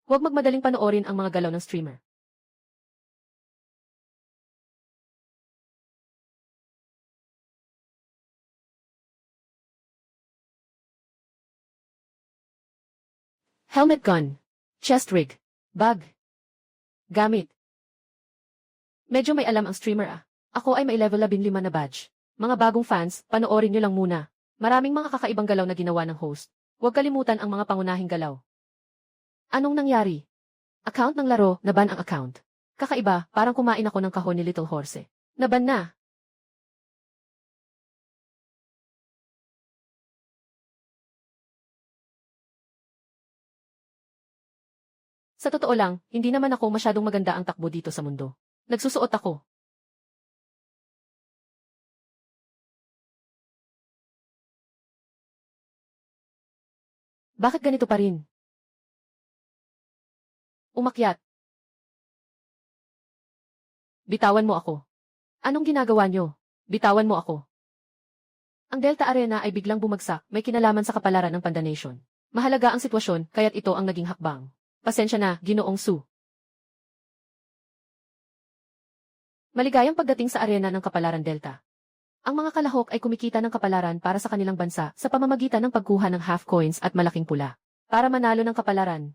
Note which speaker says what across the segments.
Speaker 1: Huwag magmadaling panoorin ang mga galaw ng streamer. Helmet gun. Chest rig. Bag. Gamit. Medyo may alam ang streamer ah. Ako ay may level 15 na badge. Mga bagong fans, panoorin nyo lang muna. Maraming mga kakaibang galaw na ginawa ng host. Huwag kalimutan ang mga pangunahing galaw. Anong nangyari? Account ng laro, naban ang account. Kakaiba, parang kumain ako ng kahon ni Little Horse. Naban na. Sa totoo lang, hindi naman ako masyadong maganda ang takbo dito sa mundo. Nagsusuot ako. Bakit ganito pa rin? Umakyat. Bitawan mo ako. Anong ginagawa nyo? Bitawan mo ako. Ang Delta Arena ay biglang bumagsak, may kinalaman sa kapalaran ng Panda Nation. Mahalaga ang sitwasyon, kaya't ito ang naging hakbang. Pasensya na, Ginoong Su. Maligayang pagdating sa arena ng Kapalaran Delta. Ang mga kalahok ay kumikita ng kapalaran para sa kanilang bansa sa pamamagitan ng pagkuha ng half coins at malaking pula. Para manalo ng kapalaran.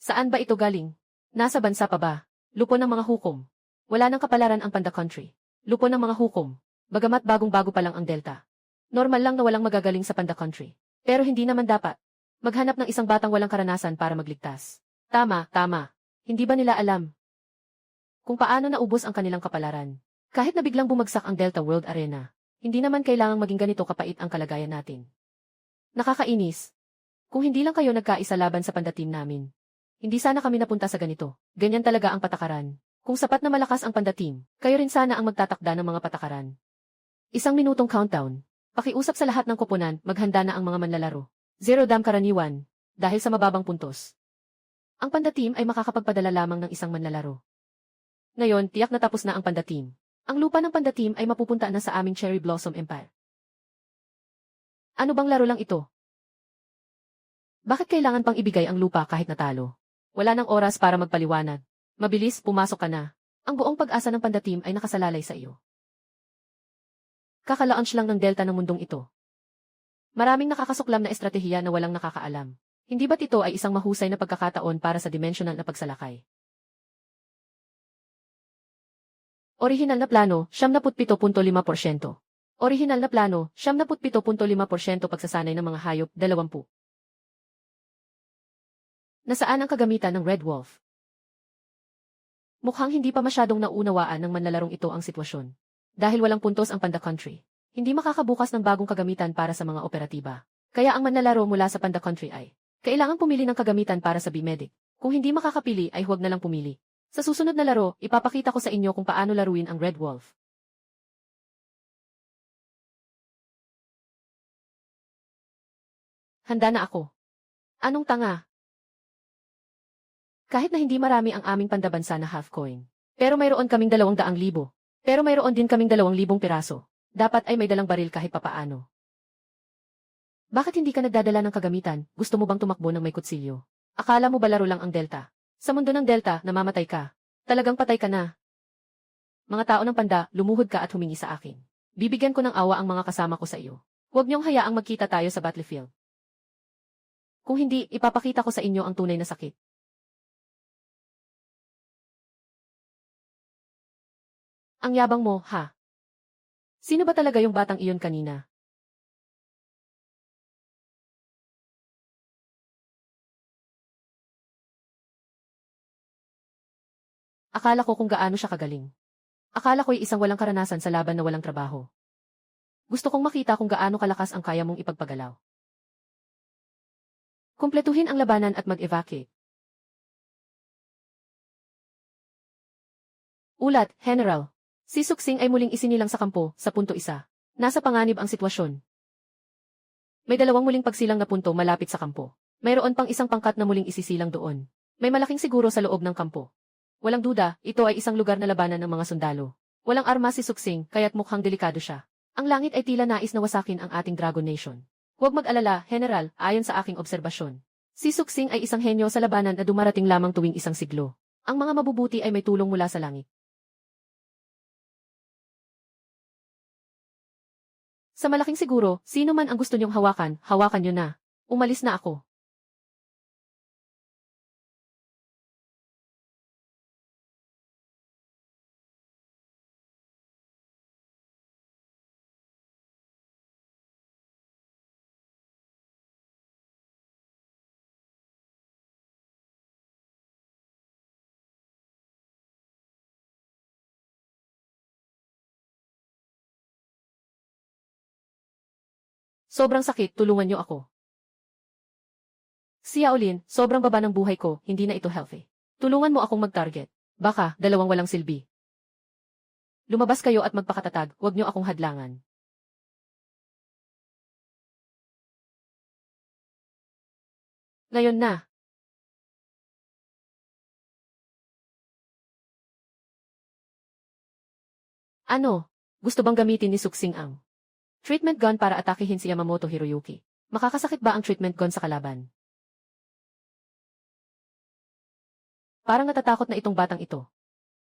Speaker 1: Saan ba ito galing? Nasa bansa pa ba? Lupo ng mga hukom. Wala ng kapalaran ang Panda Country. Lupo ng mga hukom. Bagamat bagong-bago pa lang ang Delta. Normal lang na walang magagaling sa Panda Country. Pero hindi naman dapat. Maghanap ng isang batang walang karanasan para magligtas. Tama, tama. Hindi ba nila alam kung paano naubos ang kanilang kapalaran? Kahit na biglang bumagsak ang Delta World Arena, hindi naman kailangang maging ganito kapait ang kalagayan natin. Nakakainis. Kung hindi lang kayo nagkaisa laban sa Panda Team namin, hindi sana kami napunta sa ganito. Ganyan talaga ang patakaran. Kung sapat na malakas ang Panda Team, kayo rin sana ang magtatakda ng mga patakaran. 1 minutong countdown. Pakiusap sa lahat ng koponan, maghanda na ang mga manlalaro. 0 dam karaniwan, dahil sa mababang puntos. Ang Panda Team ay makakapagpadala lamang ng isang manlalaro. Ngayon, tiyak na tapos na ang Panda Team. Ang lupa ng Panda Team ay mapupunta na sa aming Cherry Blossom Empire. Ano bang laro lang ito? Bakit kailangan pang ibigay ang lupa kahit natalo? Wala nang oras para magpaliwanag. Mabilis, pumasok ka na. Ang buong pag-asa ng Panda Team ay nakasalalay sa iyo. Kaka-launch lang ng Delta ng mundong ito. Maraming nakakasuklam na estratehiya na walang nakakaalam. Hindi ba't ito ay isang mahusay na pagkakataon para sa dimensional na pagsalakay? Orihinal na plano, 77.5%. Orihinal na plano, 77.5% pagsasanay ng mga hayop, 20. Nasaan ang kagamitan ng Red Wolf? Mukhang hindi pa masyadong naunawaan ng manlalarong ito ang sitwasyon. Dahil walang puntos ang Panda Country, hindi makakabukas ng bagong kagamitan para sa mga operatiba. Kaya ang manlalaro mula sa Panda Country ay kailangang pumili ng kagamitan para sa B-Medic. Kung hindi makakapili ay huwag na lang pumili. Sa susunod na laro, ipapakita ko sa inyo kung paano laruin ang Red Wolf. Handa na ako. Anong tanga? Kahit na hindi marami ang aming pandabansa na half coin. Pero mayroon kaming 200,000. Pero mayroon din kaming 2,000 piraso. Dapat ay may dalang baril kahit papaano. Bakit hindi ka nagdadala ng kagamitan? Gusto mo bang tumakbo ng may kutsilyo? Akala mo ba laro lang ang Delta? Sa mundo ng Delta, namamatay ka. Talagang patay ka na. Mga tao ng Panda, lumuhod ka at humingi sa akin. Bibigyan ko ng awa ang mga kasama ko sa iyo. Huwag niyong hayaang magkita tayo sa battlefield. Kung hindi, ipapakita ko sa inyo ang tunay na sakit. Ang yabang mo, ha? Sino ba talaga yung batang iyon kanina? Akala ko kung gaano siya kagaling. Akala ko'y isang walang karanasan sa laban na walang trabaho. Gusto kong makita kung gaano kalakas ang kaya mong ipagpagalaw. Kumpletuhin ang labanan at mag-evacuate. Ulat, General. Si Suksing ay muling isinilang sa kampo, sa punto 1. Nasa panganib ang sitwasyon. May 2 muling pagsilang na punto malapit sa kampo. Mayroon pang isang pangkat na muling isisilang doon. May malaking siguro sa loob ng kampo. Walang duda, ito ay isang lugar na labanan ng mga sundalo. Walang arma si Suksing, kaya't mukhang delikado siya. Ang langit ay tila nais na wasakin ang ating Dragon Nation. Huwag mag-alala, General, ayon sa aking obserbasyon. Si Suksing ay isang henyo sa labanan na dumarating lamang tuwing isang siglo. Ang mga mabubuti ay may tulong mula sa langit. Sa malaking siguro, sino man ang gusto niyong hawakan, hawakan niyo na. Umalis na ako. Sobrang sakit, tulungan niyo ako. Si Yaolin, sobrang baba ng buhay ko, hindi na ito healthy. Tulungan mo akong mag-target. Baka, dalawang walang silbi. Lumabas kayo at magpakatatag, huwag niyo akong hadlangan. Ngayon na. Ano? Gusto bang gamitin ni Suksing ang treatment gun para atakihin si Yamamoto Hiroyuki? Makakasakit ba ang treatment gun sa kalaban? Parang natatakot na itong batang ito.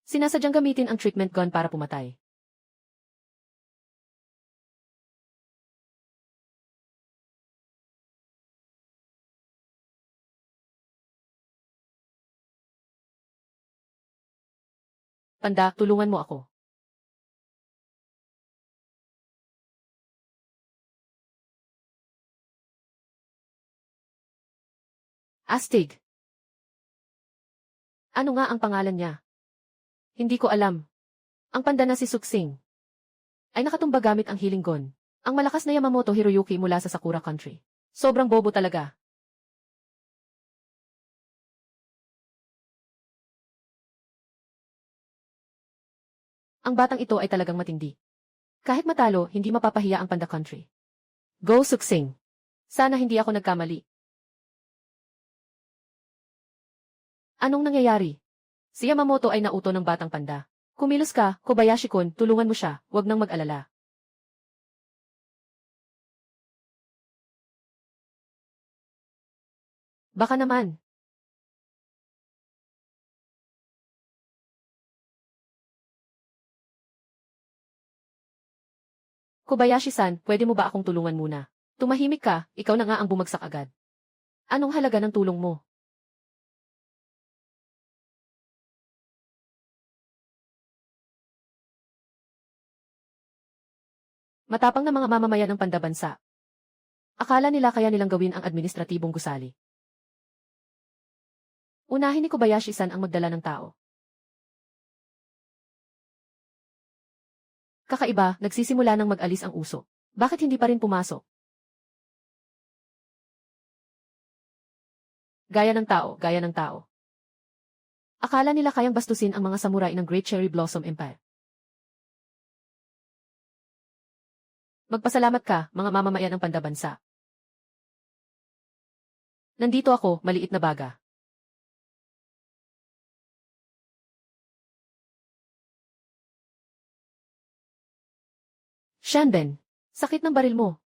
Speaker 1: Sinasadyang gamitin ang treatment gun para pumatay. Panda, tulungan mo ako. Astig. Ano nga ang pangalan niya? Hindi ko alam. Ang panda na si Suksing ay nakatumba gamit ang healing gun. Ang malakas na Yamamoto Hiroyuki mula sa Sakura Country. Sobrang bobo talaga. Ang batang ito ay talagang matindi. Kahit matalo, hindi mapapahiya ang Panda Country. Go Suksing. Sana hindi ako nagkamali. Anong nangyayari? Si Yamamoto ay nauto ng batang panda. Kumilos ka, Kobayashi-kun, tulungan mo siya, wag nang mag-alala. Baka naman. Kobayashi-san, pwede mo ba akong tulungan muna? Tumahimik ka, ikaw na nga ang bumagsak agad. Anong halaga ng tulong mo? Matapang na mga mamamayan ng pandabansa. Akala nila kaya nilang gawin ang administratibong gusali. Unahin ni Kobayashi-san ang magdala ng tao. Kakaiba, nagsisimula nang mag-alis ang uso. Bakit hindi pa rin pumasok? Gaya ng tao, gaya ng tao. Akala nila kayang bastusin ang mga samurai ng Great Cherry Blossom Empire. Magpasalamat ka, mga mamamayan ng pandabansa. Nandito ako, maliit na baga. Shanben, sakit ng baril mo.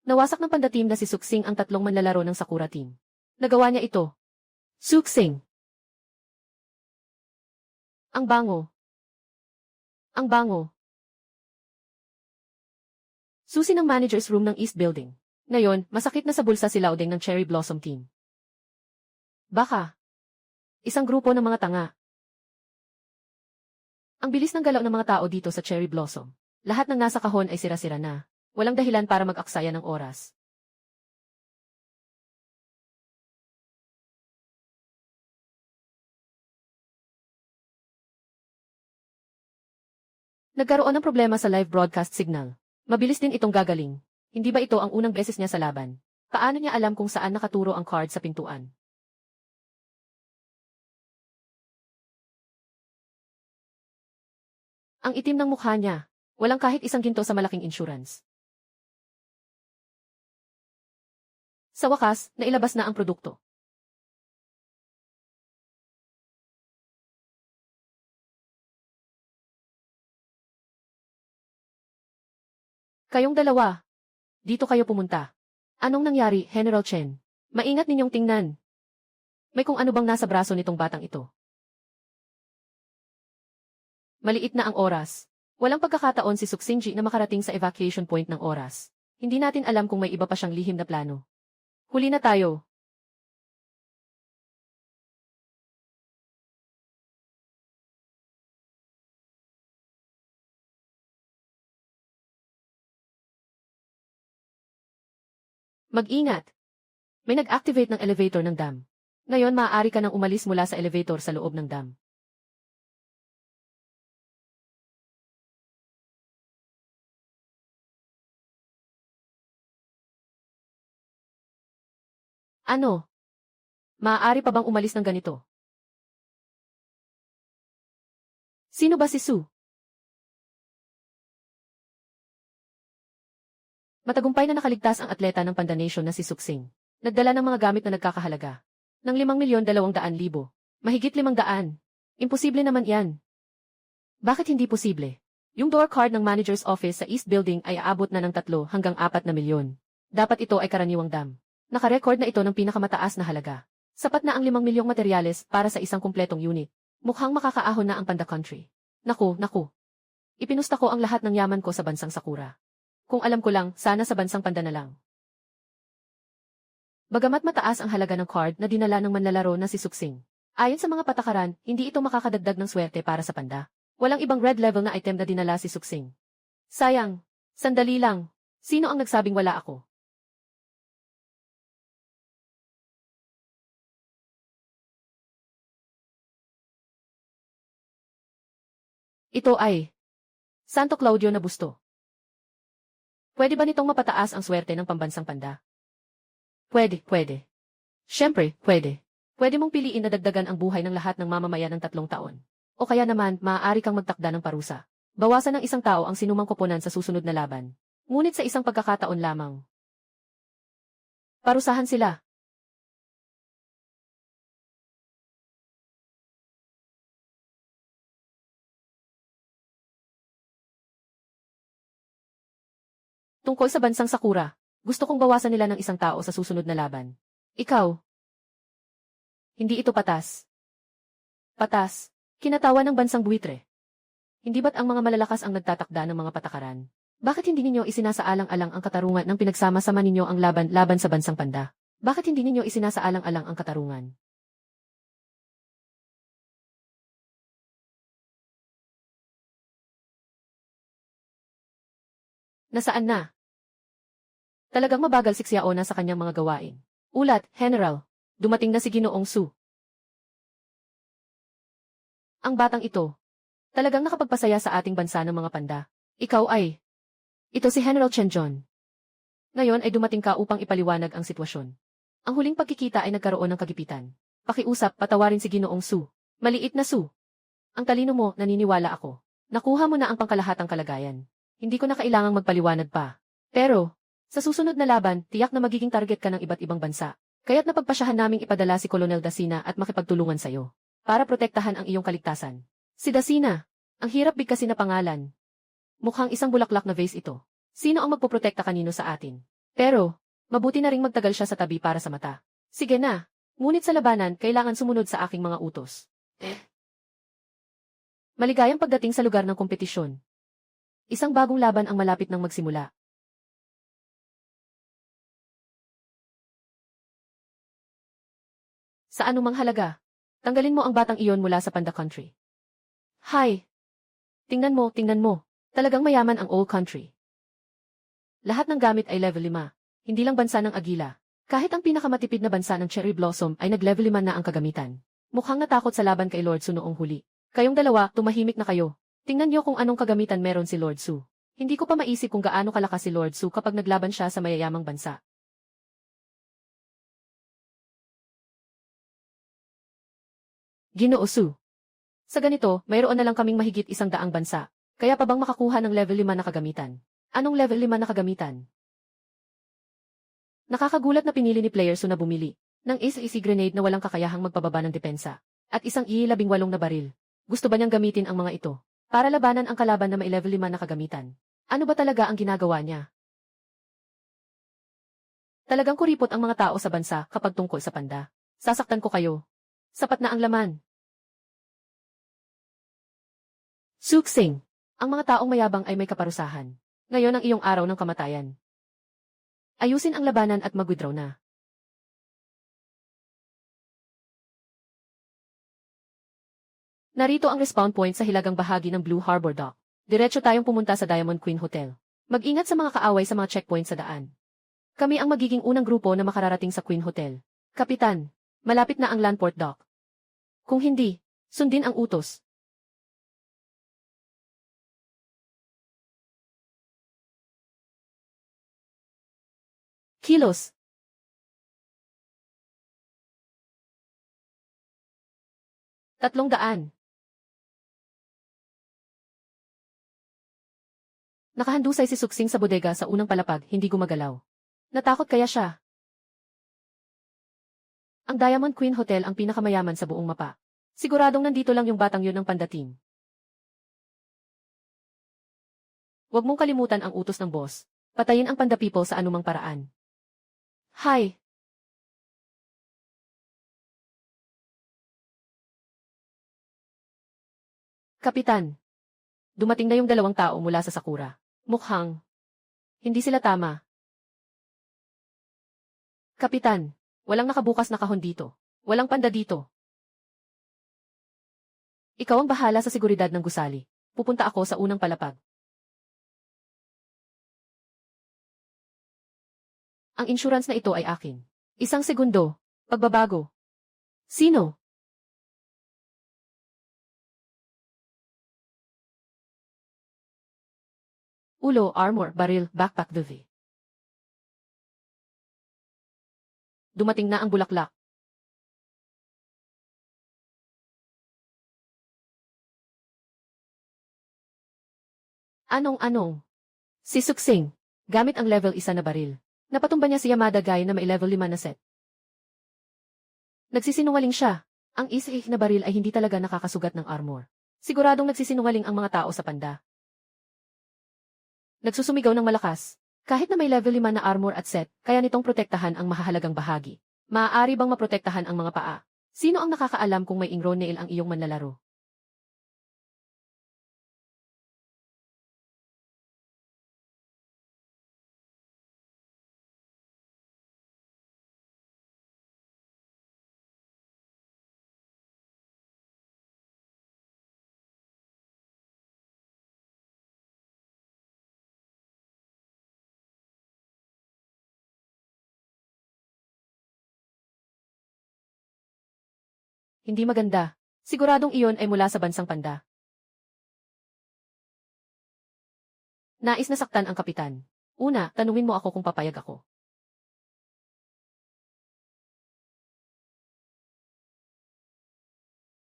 Speaker 1: Nawasak ng panda team na si Suksing ang tatlong manlalaro ng Sakura team. Nagawa niya ito. Suksing. Ang bango. Ang bango. Susi ng manager's room ng East Building. Ngayon, masakit na sa bulsa si Laudeng ng Cherry Blossom team. Baka. Isang grupo ng mga tanga. Ang bilis ng galaw ng mga tao dito sa Cherry Blossom. Lahat ng nasa kahon ay sira-sira na. Walang dahilan para mag-aksaya ng oras. Nagkaroon ng problema sa live broadcast signal. Mabilis din itong gagaling. Hindi ba ito ang unang beses niya sa laban? Paano niya alam kung saan nakaturo ang card sa pintuan? Ang itim ng mukha niya. Walang kahit isang ginto sa malaking insurance. Sa wakas, nailabas na ang produkto. Kayong dalawa. Dito kayo pumunta. Anong nangyari, General Chen? Maingat ninyong tingnan. May kung ano bang nasa braso nitong batang ito. Maliit na ang oras. Walang pagkakataon si Suksingji na makarating sa evacuation point ng oras. Hindi natin alam kung may iba pa siyang lihim na plano. Huli na tayo. Mag-ingat. May nag-activate ng elevator ng dam. Ngayon maaari ka nang umalis mula sa elevator sa loob ng dam. Ano? Maaari pa bang umalis ng ganito? Sino ba si Su? Matagumpay na nakaligtas ang atleta ng Panda Nation na si Suksing. Nagdala ng mga gamit na nagkakahalaga ng 5,200,000. Mahigit 500. Imposible naman yan. Bakit hindi posible? Yung door card ng manager's office sa East Building ay aabot na ng 3 hanggang 4 na milyon. Dapat ito ay karaniwang dam. Nakarecord na ito ng pinakamataas na halaga. Sapat na ang 5 milyong materyales para sa isang kumpletong unit. Mukhang makakaahon na ang Panda Country. Naku. Ipinusta ko ang lahat ng yaman ko sa bansang Sakura. Kung alam ko lang, sana sa bansang Panda na lang. Bagamat mataas ang halaga ng card na dinala ng manlalaro na si Suksing. Ayon sa mga patakaran, hindi ito makakadagdag ng swerte para sa Panda. Walang ibang red level na item na dinala si Suksing. Sayang. Sandali lang. Sino ang nagsabing wala ako? Ito ay Santo Claudio na busto. Pwede ba nitong mapataas ang swerte ng pambansang Panda? Pwede. Siyempre, pwede. Pwede mong piliin na dagdagan ang buhay ng lahat ng mamamayan ng 3 taon. O kaya naman, maaari kang magtakda ng parusa. Bawasan ng isang tao ang sinumang koponan sa susunod na laban. Ngunit sa isang pagkakataon lamang. Parusahan sila. Tungkol sa bansang Sakura, gusto kong bawasan nila ng isang tao sa susunod na laban. Ikaw. Hindi ito patas. Patas. Kinatawa ng bansang buwitre. Hindi ba't ang mga malalakas ang nagtatakda ng mga patakaran? Bakit hindi ninyo isinasaalang-alang ang katarungan ng pinagsama-sama ninyo ang laban sa bansang Panda? Bakit hindi ninyo isinasaalang-alang ang katarungan? Nasaan na? Talagang mabagal si Xiaona sa kanyang mga gawain. Ulat, General. Dumating na si Ginoong Su. Ang batang ito. Talagang nakapagpasaya sa ating bansa ng mga Panda. Ikaw ay. Ito si General Chen John. Ngayon ay dumating ka upang ipaliwanag ang sitwasyon. Ang huling pagkikita ay nagkaroon ng kagipitan. Pakiusap, patawarin si Ginoong Su. Maliit na Su. Ang talino mo, naniniwala ako. Nakuha mo na ang pangkalahatang kalagayan. Hindi ko na kailangang magpaliwanag pa. Pero, sa susunod na laban, tiyak na magiging target ka ng iba't ibang bansa. Kaya't napagpasyahan naming ipadala si Colonel Dasina at makipagtulungan sa'yo. Para protektahan ang iyong kaligtasan. Si Dasina. Ang hirap bigkasin na pangalan. Mukhang isang bulaklak na vase ito. Sino ang magpoprotekta kanino sa atin? Pero, mabuti na ring magtagal siya sa tabi para sa mata. Sige na. Ngunit sa labanan, kailangan sumunod sa aking mga utos. Maligayang pagdating sa lugar ng kompetisyon. Isang bagong laban ang malapit ng magsimula. Sa anumang halaga, tanggalin mo ang batang iyon mula sa Panda Country. Hay! Tingnan mo. Talagang mayaman ang Old Country. Lahat ng gamit ay level 5. Hindi lang bansa ng Agila. Kahit ang pinakamatipid na bansa ng Cherry Blossom ay nag-level 5 na ang kagamitan. Mukhang natakot sa laban kay Lord Su noong huli. Kayong dalawa, tumahimik na kayo. Tingnan niyo kung anong kagamitan meron si Lord Su. Hindi ko pa maisip kung gaano kalakas si Lord Su kapag naglaban siya sa mayayamang bansa. Ginoo Su. Sa ganito, mayroon na lang kaming mahigit 100 bansa. Kaya pa bang makakuha ng level 5 na kagamitan? Anong level 5 na kagamitan? Nakakagulat na pinili ni Player Su na bumili ng AC grenade na walang kakayahang magpababa ng depensa at isang I-18 na baril. Gusto ba niyang gamitin ang mga ito para labanan ang kalaban na may level 5 na kagamitan? Ano ba talaga ang ginagawa niya? Talagang kuripot ang mga tao sa bansa kapag tungkol sa panda. Sasaktan ko kayo. Sapat na ang laman. Suksing. Ang mga taong mayabang ay may kaparusahan. Ngayon ang iyong araw ng kamatayan. Ayusin ang labanan at mag-withdraw na. Narito ang respawn point sa hilagang bahagi ng Blue Harbor Dock. Diretso tayong pumunta sa Diamond Queen Hotel. Mag-ingat sa mga kaaway sa mga checkpoint sa daan. Kami ang magiging unang grupo na makararating sa Queen Hotel. Kapitan, malapit na ang Landport Dock. Kung hindi, sundin ang utos. Kilos. $300. Nakahandusay si Suksing sa bodega sa unang palapag, hindi gumagalaw. Natakot kaya siya? Ang Diamond Queen Hotel ang pinakamayaman sa buong mapa. Siguradong nandito lang yung batang yun ng Panda Team. Huwag mong kalimutan ang utos ng boss. Patayin ang Panda People sa anumang paraan. Hi! Kapitan. Dumating na yung 2 tao mula sa Sakura. Mukhang hindi sila tama. Kapitan, walang nakabukas na kahon dito. Walang panda dito. Ikaw ang bahala sa seguridad ng gusali. Pupunta ako sa unang palapag. Ang insurance na ito ay akin. 1 segundo. Pagbabago. Sino? Ulo, armor, baril, backpack, duvet. Dumating na ang bulaklak. Anong? Si Suksing. Gamit ang level 1 na baril. Napatumba niya si Yamada Guy na may level 5 na set. Nagsisinungaling siya. Ang isih na baril ay hindi talaga nakakasugat ng armor. Siguradong nagsisinungaling ang mga tao sa panda. Nagsusumigaw ng malakas. Kahit na may level 5 na armor at set, kaya nitong protektahan ang mahahalagang bahagi. Maaari bang maprotektahan ang mga paa? Sino ang nakakaalam kung may ingro nail ang iyong manlalaro? Hindi maganda. Siguradong iyon ay mula sa bansang panda. Nais na saktan ang kapitan. Una, tanungin mo ako kung papayag ako.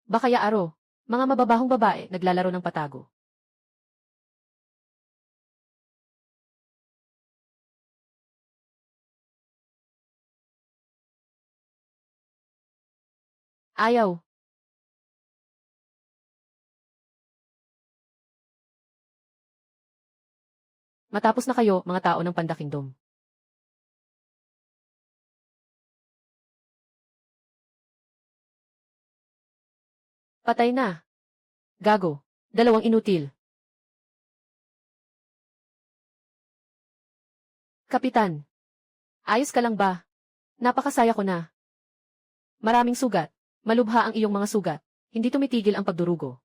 Speaker 1: Baka yaaro. Mga mababahong babae naglalaro ng patago. Ayaw. Matapos na kayo, mga tao ng Panda Kingdom. Patay na. Gago. 2 inutil. Kapitan. Ayos ka lang ba? Napakasaya ko na. Maraming sugat. Malubha ang iyong mga sugat. Hindi tumitigil ang pagdurugo.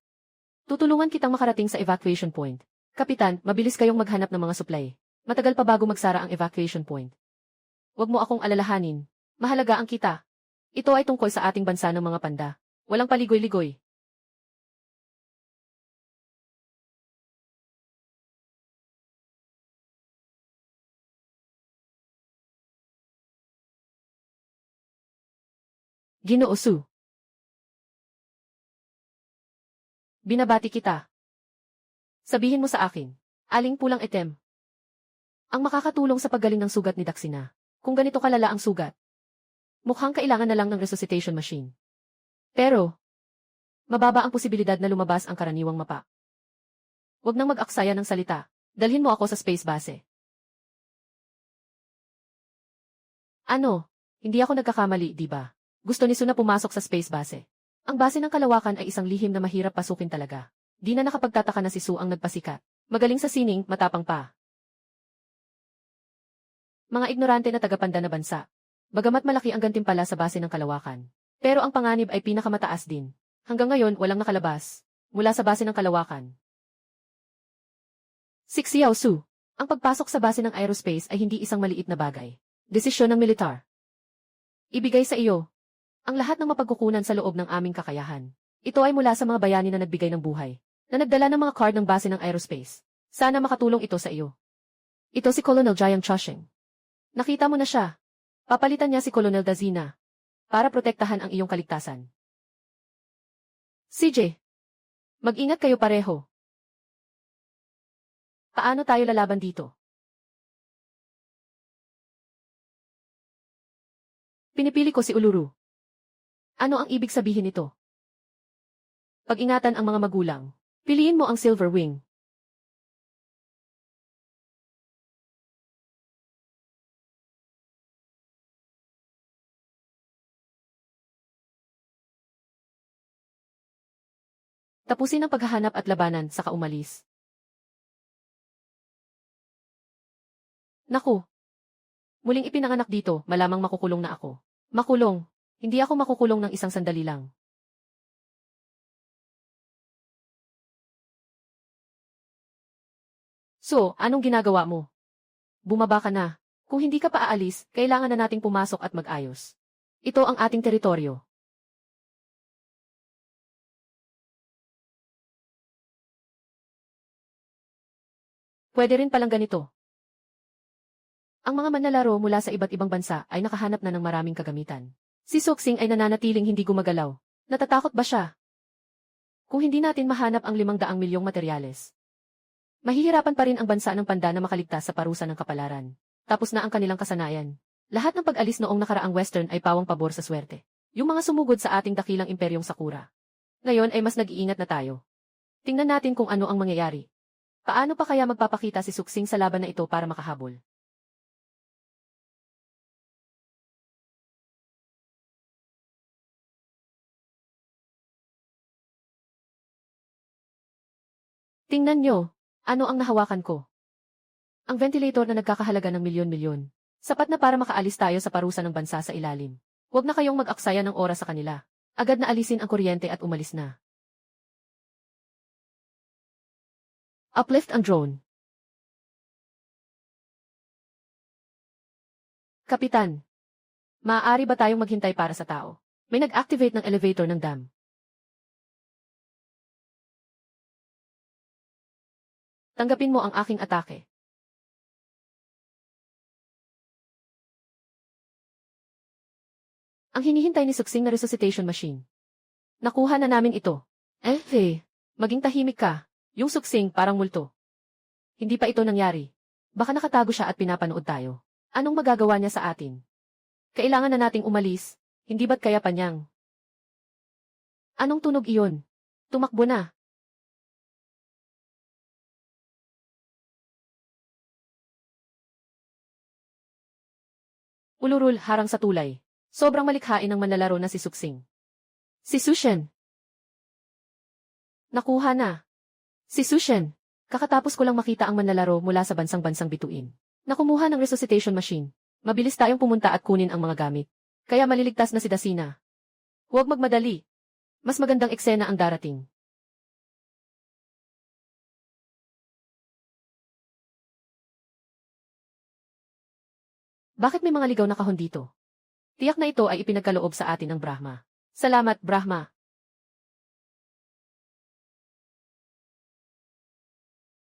Speaker 1: Tutulungan kitang makarating sa evacuation point. Kapitan, mabilis kayong maghanap ng mga supply. Matagal pa bago magsara ang evacuation point. Huwag mo akong alalahanin. Mahalaga ang kita. Ito ay tungkol sa ating bansa ng mga panda. Walang paligoy-ligoy. Ginoo Su. Binabati kita. Sabihin mo sa akin, aling pulang item ang makakatulong sa paggaling ng sugat ni Daxina. Kung ganito kalala ang sugat, mukhang kailangan na lang ng resuscitation machine. Pero, mababa ang posibilidad na lumabas ang karaniwang mapa. Huwag nang mag-aksaya ng salita. Dalhin mo ako sa space base. Ano? Hindi ako nagkakamali, di ba? Gusto ni Su na pumasok sa space base. Ang base ng kalawakan ay isang lihim na mahirap pasukin talaga. Di na nakapagtataka na si Su ang nagpasikat. Magaling sa sining, matapang pa. Mga ignorante na tagapanda na bansa. Bagamat malaki ang gantimpala sa base ng kalawakan. Pero ang panganib ay pinakamataas din. Hanggang ngayon, walang nakalabas. Mula sa base ng kalawakan. 6 Xiao Su. Ang pagpasok sa base ng aerospace ay hindi isang maliit na bagay. Desisyon ng militar. Ibigay sa iyo ang lahat ng mapagkukunan sa loob ng aming kakayahan. Ito ay mula sa mga bayani na nagbigay ng buhay, na nagdala ng mga card ng base ng aerospace. Sana makatulong ito sa iyo. Ito si Colonel Jiang Chushing. Nakita mo na siya. Papalitan niya si Colonel Dazina para protektahan ang iyong kaligtasan. CJ, mag-ingat kayo pareho. Paano tayo lalaban dito? Pinipili ko si Uluru. Ano ang ibig sabihin nito? Pag-ingatan ang mga magulang. Piliin mo ang Silver Wing. Tapusin ang paghahanap at labanan, saka umalis. Naku! Muling ipinanganak dito, malamang makukulong na ako. Makulong. Hindi ako makukulong ng isang sandali lang. So, anong ginagawa mo? Bumaba ka na. Kung hindi ka pa aalis, kailangan na nating pumasok at mag-ayos. Ito ang ating teritoryo. Pwede rin palang ganito. Ang mga manlalaro mula sa iba't ibang bansa ay nakahanap na ng maraming kagamitan. Si Soxing ay nananatiling hindi gumagalaw. Natatakot ba siya? Kung hindi natin mahanap ang 500 milyong materyales, mahihirapan pa rin ang bansa ng Panda na makaligtas sa parusa ng kapalaran. Tapos na ang kanilang kasanayan. Lahat ng pag-alis noong nakaraang Western ay pawang pabor sa swerte. Yung mga sumugod sa ating dakilang imperyong Sakura. Ngayon ay mas nag-iingat na tayo. Tingnan natin kung ano ang mangyayari. Paano pa kaya magpapakita si Soxing sa laban na ito para makahabol? Tingnan nyo, ano ang nahawakan ko? Ang ventilator na nagkakahalaga ng milyon-milyon. Sapat na para makaalis tayo sa parusa ng bansa sa ilalim. Huwag na kayong mag-aksaya ng oras sa kanila. Agad na alisin ang kuryente at umalis na. Uplift ang drone. Kapitan, maaari ba tayong maghintay para sa tao? May nag-activate ng elevator ng dam. Tanggapin mo ang aking atake. Ang hinihintay ni Soxing na resuscitation machine. Nakuha na namin ito. Maging tahimik ka. Yung Soxing parang multo. Hindi pa ito nangyari. Baka nakatago siya at pinapanood tayo. Anong magagawa niya sa atin? Kailangan na nating umalis. Hindi ba't kaya panyang? Anong tunog iyon? Tumakbo na. Ulurul harang sa tulay. Sobrang malikhain ng manlalaro na si Soxing. Si Sushen. Nakuha na. Si Sushen. Kakatapos ko lang makita ang manlalaro mula sa bansang-bansang bituin. Nakumuha ng resuscitation machine. Mabilis tayong pumunta at kunin ang mga gamit. Kaya maliligtas na si Dasina. Huwag magmadali. Mas magandang eksena ang darating. Bakit may mga ligaw na kahon dito? Tiyak na ito ay ipinagkaloob sa atin ng Brahma. Salamat, Brahma.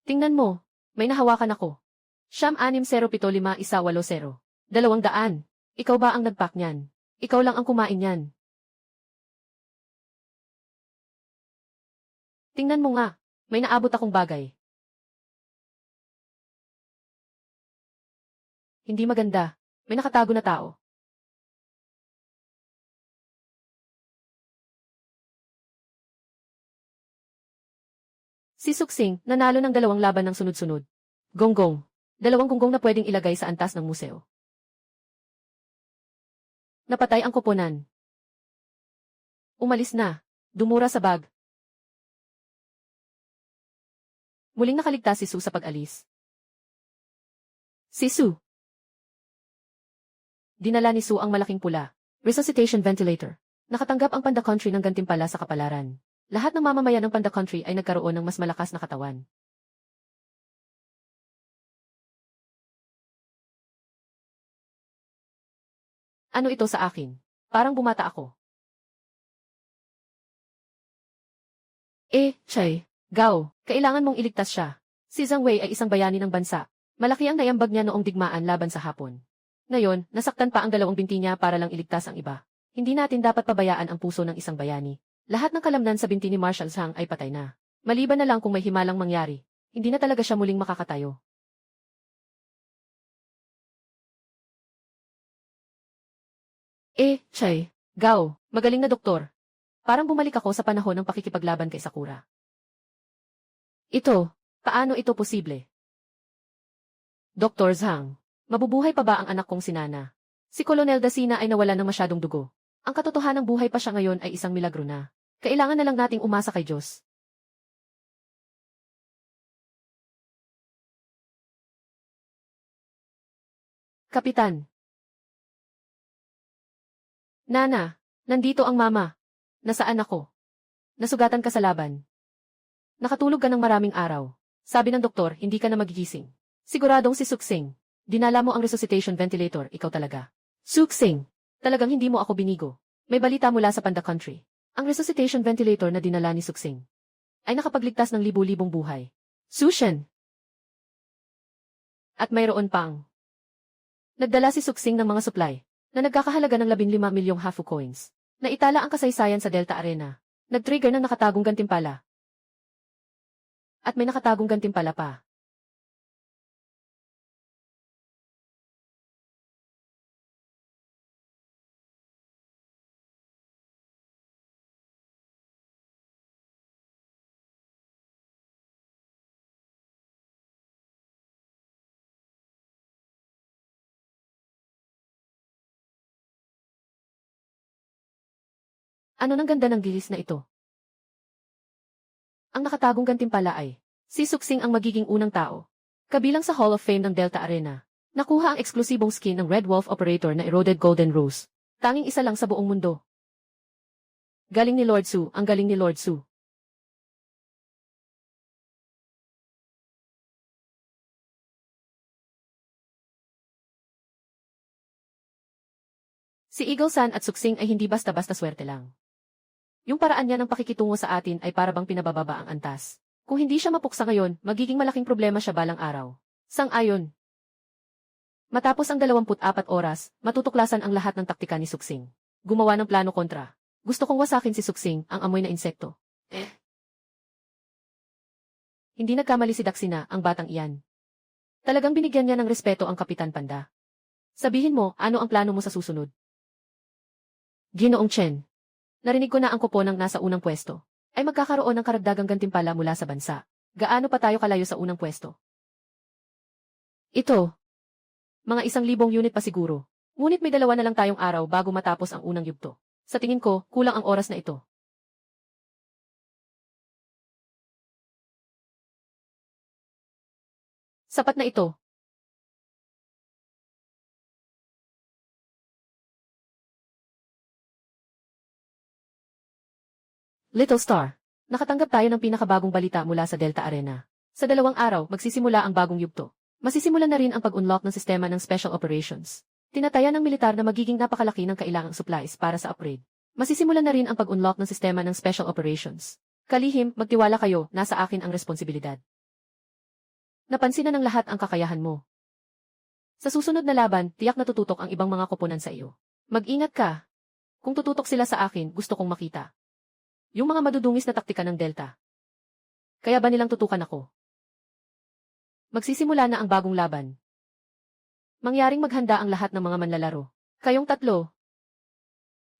Speaker 1: Tingnan mo, may nahawakan ako. Siyam 6075180. 200. Ikaw ba ang nagpack niyan? Ikaw lang ang kumain niyan. Tingnan mo nga, may naabot akong bagay. Hindi maganda, may nakatago na tao. Si Soxing, nanalo ng 2 laban ng sunod-sunod. Gonggong. 2 gonggong na pwedeng ilagay sa antas ng museo. Napatay ang koponan. Umalis na. Dumura sa bag. Muling nakaligtas si Sue sa pag-alis. Si Sue. Dinala ni Sue ang malaking pula. Resuscitation ventilator. Nakatanggap ang Panda Country ng gantimpala sa kapalaran. Lahat ng mamamayan ng Panda Country ay nagkaroon ng mas malakas na katawan. Ano ito sa akin? Parang bumata ako. Chay. Gao, kailangan mong iligtas siya. Si Zhang Wei ay isang bayani ng bansa. Malaki ang naiambag niya noong digmaan laban sa Hapon. Ngayon, nasaktan pa ang dalawang binti niya para lang iligtas ang iba. Hindi natin dapat pabayaan ang puso ng isang bayani. Lahat ng kalamnan sa binti ni Marshal Zhang ay patay na. Maliban na lang kung may himalang mangyari. Hindi na talaga siya muling makakatayo. Chay. Gao, magaling na doktor. Parang bumalik ako sa panahon ng pakikipaglaban kay Sakura. Paano ito posible? Dr. Zhang, mabubuhay pa ba ang anak kong si Nana? Si Colonel Dasina ay nawala ng masyadong dugo. Ang katotohanang buhay pa siya ngayon ay isang milagro na. Kailangan na lang nating umasa kay Diyos. Kapitan. Nana, nandito ang mama. Nasaan ako? Nasugatan ka sa laban. Nakatulog ka ng maraming araw. Sabi ng doktor, hindi ka na magigising. Siguradong si Suksing. Dinala mo ang resuscitation ventilator, ikaw talaga. Suksing, talagang hindi mo ako binigo. May balita mula sa Panda Country. Ang resuscitation ventilator na dinala ni Suksing ay nakapagligtas ng libu-libong buhay. Sushen! At mayroon pang nagdala si Suksing ng mga supply na nagkakahalaga ng 15 milyong Hafu coins. Naitala ang kasaysayan sa Delta Arena. Nag-trigger ng nakatagong gantimpala. At may nakatagong gantimpala pa. Ano nang ganda ng gihis na ito? Ang nakatagong gantimpala ay si Suksing ang magiging unang tao. Kabilang sa Hall of Fame ng Delta Arena. Nakuha ang eksklusibong skin ng Red Wolf Operator na Eroded Golden Rose. Tanging isa lang sa buong mundo. Galing ni Lord Su, ang galing ni Lord Su. Si Eagle-san at Suksing ay hindi basta-basta swerte lang. Yung paraan niya ng pakikitungo sa atin ay para bang pinabababa ang antas. Kung hindi siya mapuksa ngayon, magiging malaking problema siya balang araw. Sang-ayon. Matapos ang 24 oras, matutuklasan ang lahat ng taktika ni Suksing. Gumawa ng plano kontra. Gusto kong wasakin si Suksing, ang amoy na insekto. Hindi nagkamali si Daxina, ang batang iyan. Talagang binigyan niya ng respeto ang Kapitan Panda. Sabihin mo, ano ang plano mo sa susunod? Ginoong Chen. Narinig ko na ang koponang nasa unang pwesto ay magkakaroon ng karagdagang gantimpala mula sa bansa. Gaano pa tayo kalayo sa unang pwesto? Ito. Mga 1,000 unit pa siguro. Ngunit may 2 na lang tayong araw bago matapos ang unang yugto. Sa tingin ko, kulang ang oras na ito. Sapat na ito. Little Star. Nakatanggap tayo ng pinakabagong balita mula sa Delta Arena. Sa 2 araw, magsisimula ang bagong yugto. Masisimulan na rin ang pag-unlock ng sistema ng Special Operations. Tinataya ng militar na magiging napakalaki ng kailangang supplies para sa upgrade. Masisimulan na rin ang pag-unlock ng sistema ng Special Operations. Kalihim, magtiwala kayo, nasa akin ang responsibilidad. Napansin na ng lahat ang kakayahan mo. Sa susunod na laban, tiyak na tututok ang ibang mga koponan sa iyo. Mag-ingat ka. Kung tututok sila sa akin, gusto kong makita. Yung mga madudungis na taktika ng Delta. Kaya ba nilang tutukan ako? Magsisimula na ang bagong laban. Mangyaring maghanda ang lahat ng mga manlalaro. Kayong 3.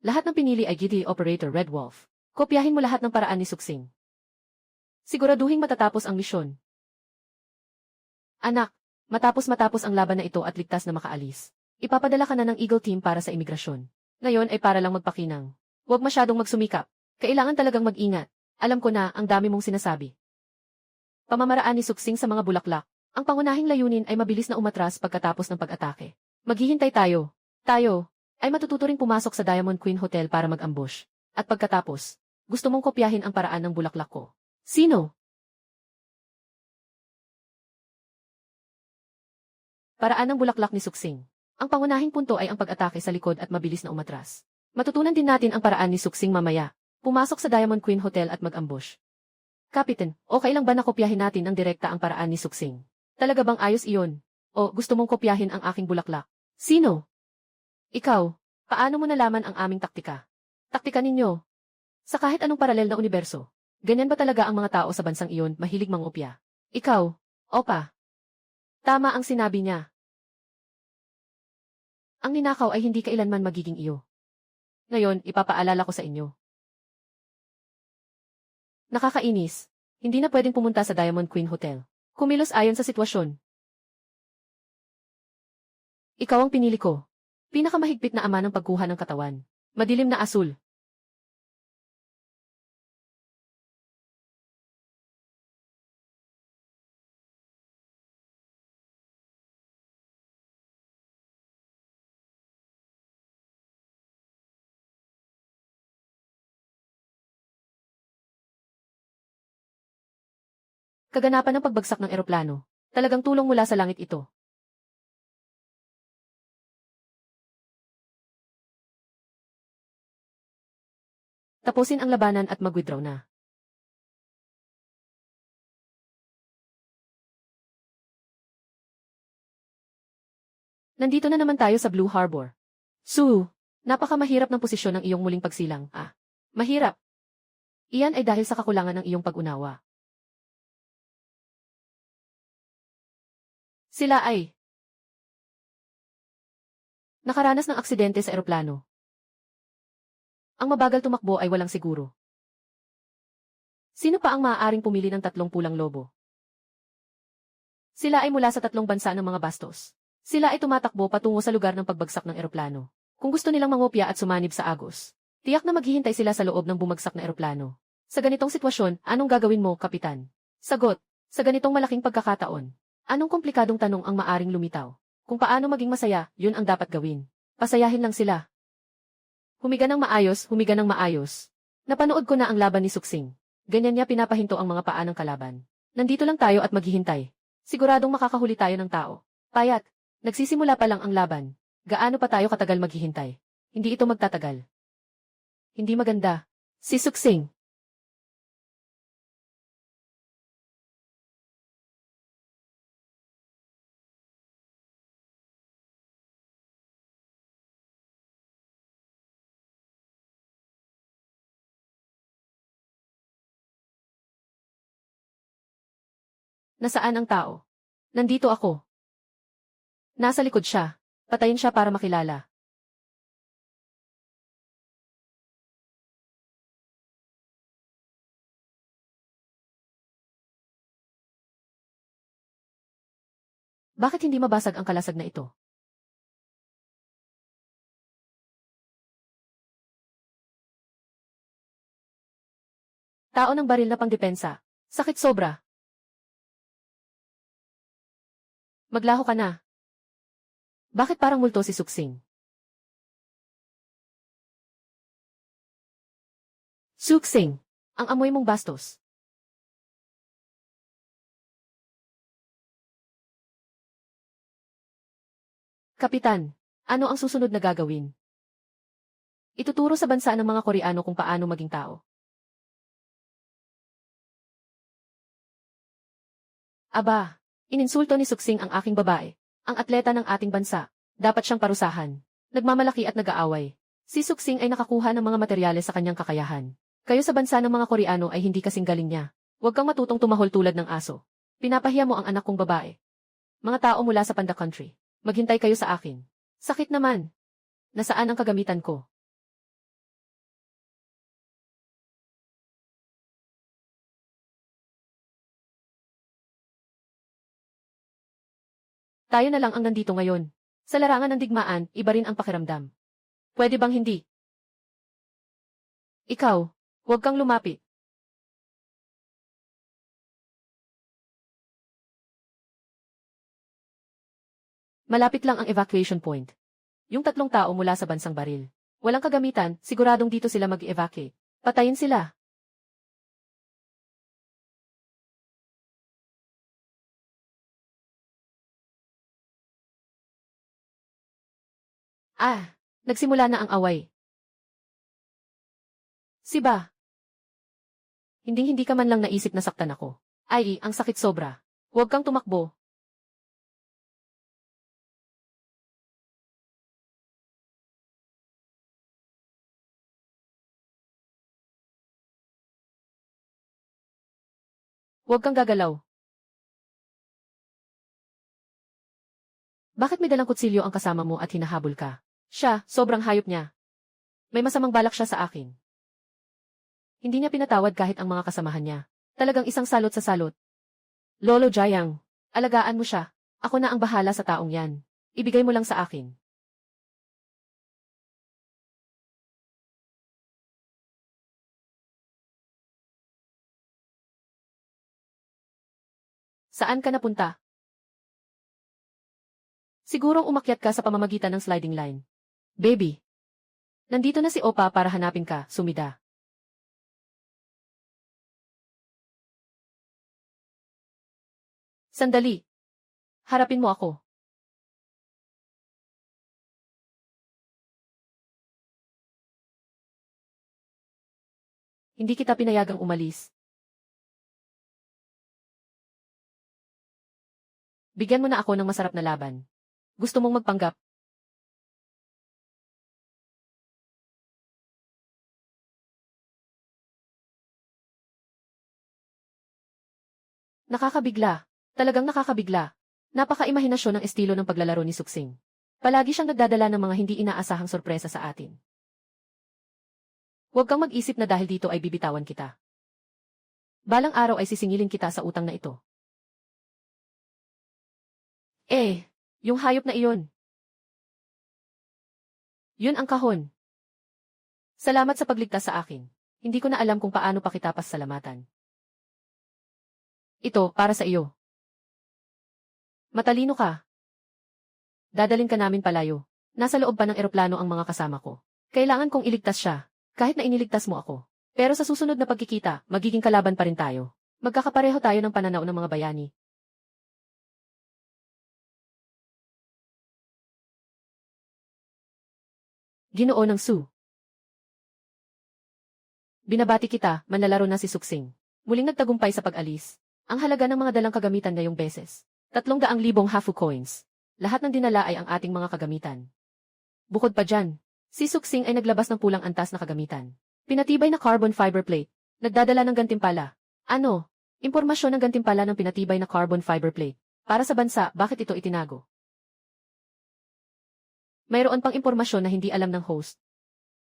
Speaker 1: Lahat ng pinili ay GD Operator Red Wolf. Kopyahin mo lahat ng paraan ni Suksing. Siguraduhin matatapos ang misyon. Anak, matapos ang laban na ito at ligtas na makaalis. Ipapadala ka na ng Eagle Team para sa imigrasyon. Ngayon ay para lang magpakinang. Huwag masyadong magsumikap. Kailangan talagang mag-ingat. Alam ko na, ang dami mong sinasabi. Pamamaraan ni Suksing sa mga bulaklak. Ang pangunahing layunin ay mabilis na umatras pagkatapos ng pag-atake. Maghihintay tayo. Tayo ay matututo ring pumasok sa Diamond Queen Hotel para mag-ambush. At pagkatapos, gusto mong kopyahin ang paraan ng bulaklak ko. Sino? Paraan ng bulaklak ni Suksing. Ang pangunahing punto ay ang pag-atake sa likod at mabilis na umatras. Matutunan din natin ang paraan ni Suksing mamaya. Pumasok sa Diamond Queen Hotel at mag-ambush. Kapitan, okay lang ba na kopyahin natin ang direkta ang paraan ni Suksing? Talaga bang ayos iyon? O gusto mong kopyahin ang aking bulaklak? Sino? Ikaw. Paano mo nalaman ang aming taktika? Taktika ninyo. Sa kahit anong paralel na universo. Ganyan ba talaga ang mga tao sa bansang iyon mahilig mangopya? Ikaw. Opa. Tama ang sinabi niya. Ang ninakaw ay hindi kailanman magiging iyo. Ngayon, ipapaalala ko sa inyo. Nakakainis. Hindi na pwedeng pumunta sa Diamond Queen Hotel. Kumilos ayon sa sitwasyon. Ikaw ang pinili ko. Pinakamahigpit na ama ng pagkuha ng katawan. Madilim na asul. Kaganapan ng pagbagsak ng eroplano. Talagang tulong mula sa langit ito. Tapusin ang labanan at mag-withdraw na. Nandito na naman tayo sa Blue Harbor. Sue, napakamahirap ng posisyon ng iyong muling pagsilang. Mahirap. Iyan ay dahil sa kakulangan ng iyong pag-unawa. Sila ay nakaranas ng aksidente sa eroplano. Ang mabagal tumakbo ay walang siguro. Sino pa ang maaaring pumili ng tatlong pulang lobo? Sila ay mula sa tatlong bansa ng mga bastos. Sila ay tumatakbo patungo sa lugar ng pagbagsak ng eroplano. Kung gusto nilang mangopya at sumanib sa agos, tiyak na maghihintay sila sa loob ng bumagsak na eroplano. Sa ganitong sitwasyon, anong gagawin mo, Kapitan? Sagot, sa ganitong malaking pagkakataon. Anong komplikadong tanong ang maaring lumitaw? Kung paano maging masaya, yun ang dapat gawin. Pasayahin lang sila. Humiga ng maayos, humiga ng maayos. Napanood ko na ang laban ni Suksing. Ganyan niya pinapahinto ang mga paa ng kalaban. Nandito lang tayo at maghihintay. Siguradong makakahuli tayo ng tao. Payat, nagsisimula pa lang ang laban. Gaano pa tayo katagal maghihintay? Hindi ito magtatagal. Hindi maganda. Si Suksing. Nasaan ang tao? Nandito ako. Nasa likod siya. Patayin siya para makilala. Bakit hindi mabasag ang kalasag na ito? Tao ng baril na pangdepensa. Sakit sobra. Maglaho ka na. Bakit parang multo si Suksing? Suksing, ang amoy mong bastos. Kapitan, ano ang susunod na gagawin? Ituturo sa bansa ng mga Koreano kung paano maging tao. Aba, ininsulto ni Suksing ang aking babae, ang atleta ng ating bansa. Dapat siyang parusahan. Nagmamalaki at nag-aaway. Si Suksing ay nakakuha ng mga materyales sa kanyang kakayahan. Kayo sa bansa ng mga Koreano ay hindi kasing galing niya. Huwag kang matutong tumahol tulad ng aso. Pinapahiya mo ang anak kong babae. Mga tao mula sa Panda Country. Maghintay kayo sa akin. Sakit naman. Nasaan ang kagamitan ko? Tayo na lang ang nandito ngayon. Sa larangan ng digmaan, iba rin ang pakiramdam. Pwede bang hindi? Ikaw, huwag kang lumapit. Malapit lang ang evacuation point. Yung 3 tao mula sa bansang baril. Walang kagamitan, siguradong dito sila mag-evacuate. Patayin sila. Nagsimula na ang away. Siba, hindi ka man lang naisip na saktan ako. Ay, ang sakit sobra. Huwag kang tumakbo. Huwag kang gagalaw. Bakit may dalang kutsilyo ang kasama mo at hinahabol ka? Siya, sobrang hayop niya. May masamang balak siya sa akin. Hindi niya pinatawad kahit ang mga kasamahan niya. Talagang isang salot sa salot. Lolo Jayang, alagaan mo siya. Ako na ang bahala sa taong yan. Ibigay mo lang sa akin. Saan ka napunta? Sigurong umakyat ka sa pamamagitan ng sliding line. Baby. Nandito na si Opa para hanapin ka, Sumida. Sandali. Harapin mo ako. Hindi kita pinayagang umalis. Bigyan mo na ako ng masarap na laban. Gusto mong magpanggap? Nakakabigla. Talagang nakakabigla. Napaka-imahinasyon ng estilo ng paglalaro ni Suksing. Palagi siyang nagdadala ng mga hindi inaasahang sorpresa sa atin. Huwag kang mag-isip na dahil dito ay bibitawan kita. Balang araw ay sisingilin kita sa utang na ito. Yung hayop na iyon. Yun ang kahon. Salamat sa pagligtas sa akin. Hindi ko na alam kung paano pa kita pasalamatan. Ito, para sa iyo. Matalino ka. Dadalin ka namin palayo. Nasa loob pa ng eroplano ang mga kasama ko. Kailangan kong iligtas siya, kahit na iniligtas mo ako. Pero sa susunod na pagkikita, magiging kalaban pa rin tayo. Magkakapareho tayo ng pananaw ng mga bayani. Ginoo ng Su. Binabati kita, manlalaro na si Suksing. Muling nagtagumpay sa pag-alis. Ang halaga ng mga dalang kagamitan ngayong beses. 300,000 hafu coins. Lahat ng dinala ay ang ating mga kagamitan. Bukod pa dyan, si Suksing ay naglabas ng pulang antas na kagamitan. Pinatibay na carbon fiber plate. Nagdadala ng gantimpala. Ano? Impormasyon ng gantimpala ng pinatibay na carbon fiber plate. Para sa bansa, bakit ito itinago? Mayroon pang impormasyon na hindi alam ng host.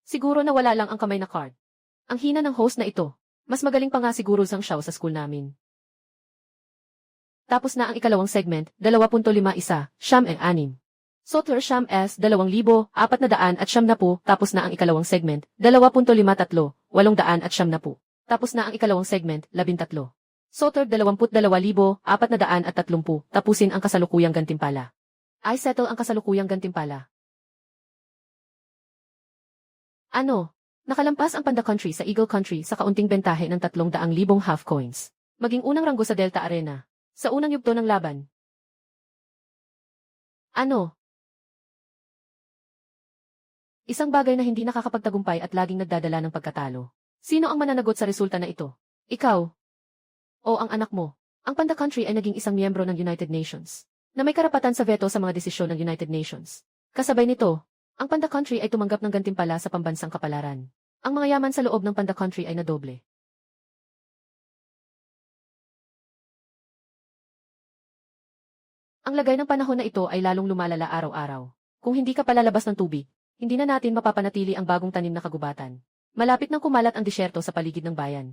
Speaker 1: Siguro na wala lang ang kamay na card. Ang hina ng host na ito. Mas magaling pa nga siguro Zhang Xiao sa school namin. Tapos na ang ikalawang segment, 2.51, Siyam e 6. Sotler Siyam S, 2,470, tapos na ang ikalawang segment, 2.53, 870. Tapos na ang ikalawang segment, 13. Sotler 22,430, tapusin ang kasalukuyang gantimpala. I settle ang kasalukuyang gantimpala. Ano? Nakalampas ang Panda Country sa Eagle Country sa kaunting bentahe ng 300,000 half coins. Maging unang ranggo sa Delta Arena. Sa unang yugto ng laban. Ano? Isang bagay na hindi nakakapagtagumpay at laging nagdadala ng pagkatalo. Sino ang mananagot sa resulta na ito? Ikaw? O ang anak mo? Ang Panda Country ay naging isang miyembro ng United Nations, na may karapatan sa veto sa mga desisyon ng United Nations. Kasabay nito, ang Panda Country ay tumanggap ng gantimpala sa pambansang kapalaran. Ang mga yaman sa loob ng Panda Country ay nadoble. Ang lagay ng panahon na ito ay lalong lumalala araw-araw. Kung hindi ka palalabas ng tubig, hindi na natin mapapanatili ang bagong tanim na kagubatan. Malapit nang kumalat ang disyerto sa paligid ng bayan.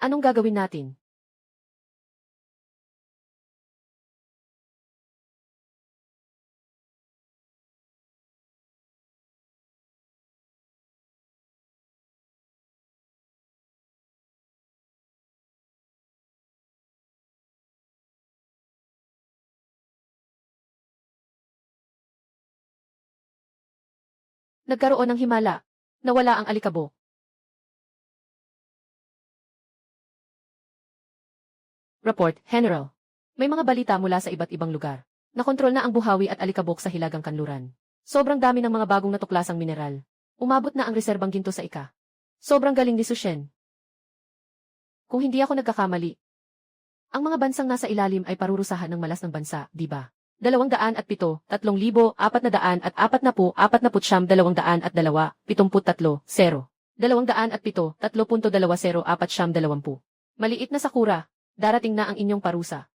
Speaker 1: Anong gagawin natin? Nagkaroon ng himala. Nawala ang alikabok. Report, General. May mga balita mula sa iba't ibang lugar. Nakontrol na ang buhawi at alikabok sa Hilagang Kanluran. Sobrang dami ng mga bagong natuklasang mineral. Umabot na ang reserbang ginto sa ika. Sobrang galing ni Sushen. Kung hindi ako nagkakamali, ang mga bansang nasa ilalim ay parurusahan ng malas ng bansa, di ba? 207, 3,440, 207, 200 at 73, 0. 207, 3.20, 420. Maliit na Sakura, darating na ang inyong parusa.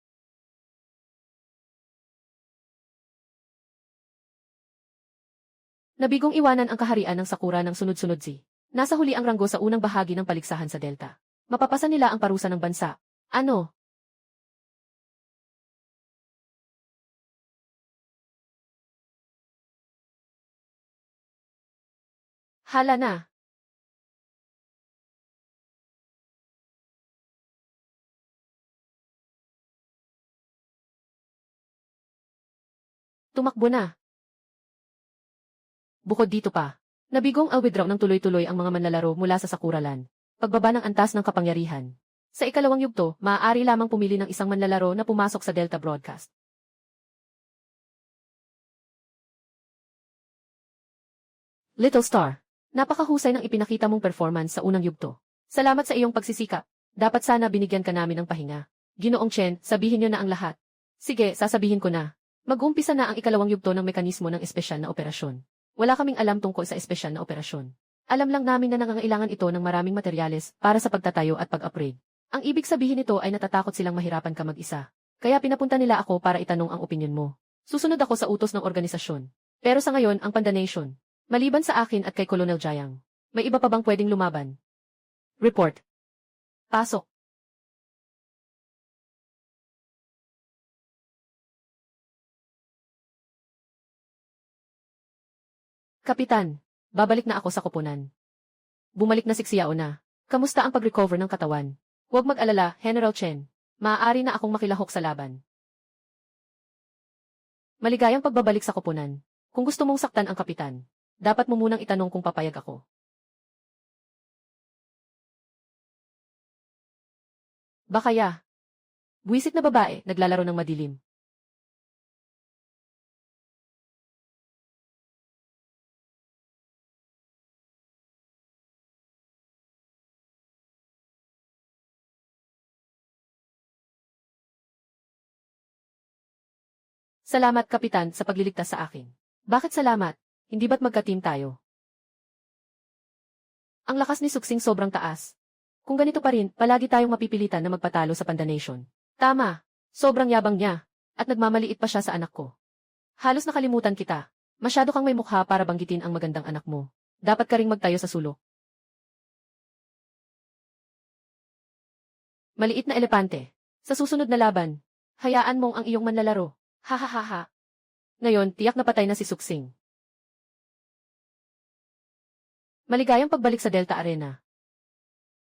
Speaker 1: Nabigong iwanan ang kaharian ng Sakura ng sunod-sunod nasa huli ang ranggo sa unang bahagi ng paligsahan sa Delta. Mapapasa nila ang parusa ng bansa. Ano? Hala na. Tumakbo na. Bukod dito pa, nabigong withdraw ng tuloy-tuloy ang mga manlalaro mula sa Sakura Land. Pagbaba ng antas ng kapangyarihan. Sa ikalawang yugto, maaari lamang pumili ng isang manlalaro na pumasok sa Delta Broadcast. Little Star, napakahusay ng ipinakita mong performance sa unang yugto. Salamat sa iyong pagsisikap. Dapat sana binigyan ka namin ng pahinga. Ginoong Chen, sabihin niyo na ang lahat. Sige, sasabihin ko na. Mag-uumpisa na ang ikalawang yugto ng mekanismo ng espesyal na operasyon. Wala kaming alam tungkol sa espesyal na operasyon. Alam lang namin na nangangailangan ito ng maraming materyales para sa pagtatayo at pag-upgrade. Ang ibig sabihin nito ay natatakot silang mahirapan ka mag-isa. Kaya pinapunta nila ako para itanong ang opinyon mo. Susunod ako sa utos ng organisasyon. Pero sa ngayon, ang Panda Nation. Maliban sa akin at kay Colonel Jiang, may iba pa bang pwedeng lumaban? Report. Pasok. Kapitan, babalik na ako sa koponan. Bumalik na si Xiao na. Kamusta ang pag-recover ng katawan? Huwag mag-alala, General Chen. Maaari na akong makilahok sa laban. Maligayang pagbabalik sa koponan. Kung gusto mong saktan ang kapitan, dapat mo munang itanong kung papayag ako. Bakaya. Buwisit na babae, naglalaro ng madilim. Salamat, Kapitan, sa pagliligtas sa akin. Bakit salamat? Hindi ba't magka-team tayo? Ang lakas ni Suksing sobrang taas. Kung ganito pa rin, palagi tayong mapipilitan na magpatalo sa Panda Nation. Tama. Sobrang yabang niya. At nagmamaliit pa siya sa anak ko. Halos nakalimutan kita. Masyado kang may mukha para banggitin ang magandang anak mo. Dapat ka ring magtayo sa sulok. Maliit na elepante. Sa susunod na laban, hayaan mong ang iyong manlalaro. Ha ha ha ha. Ngayon, tiyak na patay na si Suksing. Maligayang pagbalik sa Delta Arena.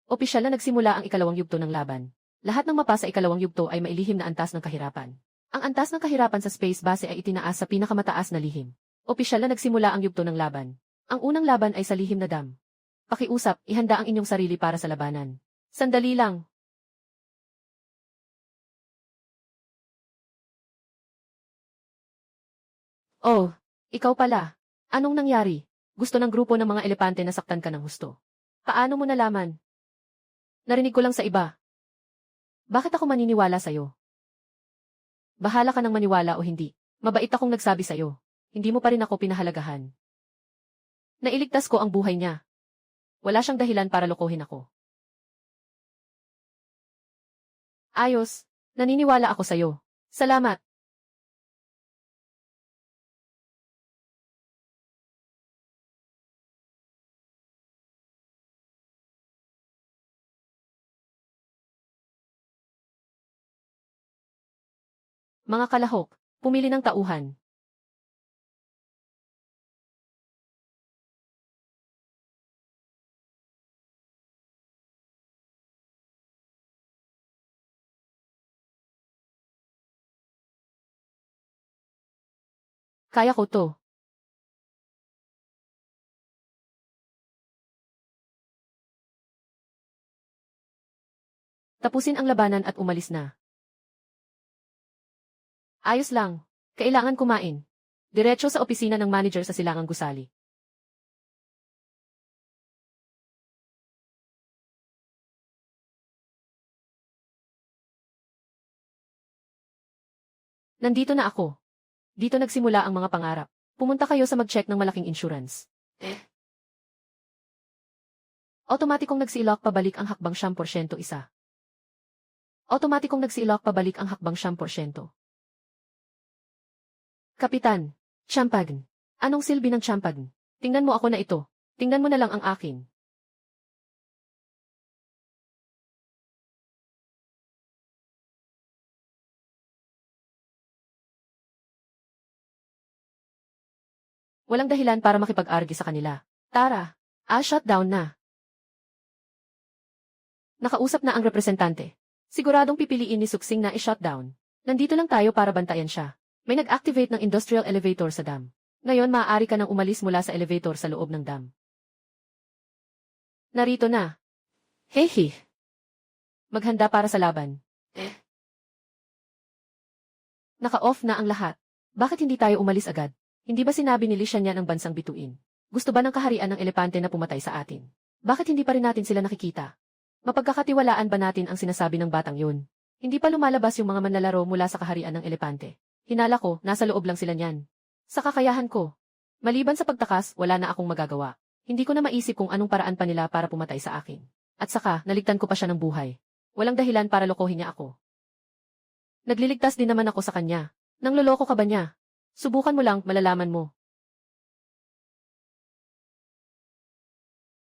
Speaker 1: Opisyal na nagsimula ang ikalawang yugto ng laban. Lahat ng mapa sa ikalawang yugto ay mailihim na antas ng kahirapan. Ang antas ng kahirapan sa space base ay itinaas sa pinakamataas na lihim. Opisyal na nagsimula ang yugto ng laban. Ang unang laban ay sa lihim na dam. Pakiusap, ihanda ang inyong sarili para sa labanan. Sandali lang. Oh, ikaw pala. Anong nangyari? Gusto ng grupo ng mga elepante na saktan ka ng husto. Paano mo nalaman? Narinig ko lang sa iba. Bakit ako maniniwala sa'yo? Bahala ka ng maniwala o hindi. Mabait akong nagsabi sa'yo. Hindi mo pa rin ako pinahalagahan. Nailigtas ko ang buhay niya. Wala siyang dahilan para lokohin ako. Ayos, naniniwala ako sa'yo. Salamat. Mga kalahok, pumili ng tauhan. Kaya ko to. Tapusin ang labanan at umalis na. Ayos lang. Kailangan kumain. Diretso sa opisina ng manager sa Silangang Gusali. Nandito na ako. Dito nagsimula ang mga pangarap. Pumunta kayo sa mag-check ng malaking insurance. Otomatikong nagsilok pabalik ang hakbang 10% isa. Otomatikong nagsilok pabalik ang hakbang 10%. Kapitan, Champagne. Anong silbi ng champagne? Tingnan mo ako na ito. Tingnan mo na lang ang akin. Walang dahilan para makipag-argue sa kanila. Tara, shutdown na. Nakausap na ang representante. Siguradong pipiliin ni Suksing na i-shutdown. Nandito lang tayo para bantayan siya. May nag-activate ng industrial elevator sa dam. Ngayon maaari ka nang umalis mula sa elevator sa loob ng dam. Narito na. Hehe. Maghanda para sa laban. Naka-off na ang lahat. Bakit hindi tayo umalis agad? Hindi ba sinabi ni Li Shanyan ang bansang bituin? Gusto ba ng kaharian ng elepante na pumatay sa atin? Bakit hindi pa rin natin sila nakikita? Mapagkakatiwalaan ba natin ang sinasabi ng batang yun? Hindi pa lumalabas yung mga manlalaro mula sa kaharian ng elepante. Hinala ko, nasa loob lang sila niyan. Sa kakayahan ko. Maliban sa pagtakas, wala na akong magagawa. Hindi ko na maisip kung anong paraan pa nila para pumatay sa akin. At saka, naligtan ko pa siya ng buhay. Walang dahilan para lokohin niya ako. Nagliligtas din naman ako sa kanya. Nang loloko ka ba niya? Subukan mo lang, malalaman mo.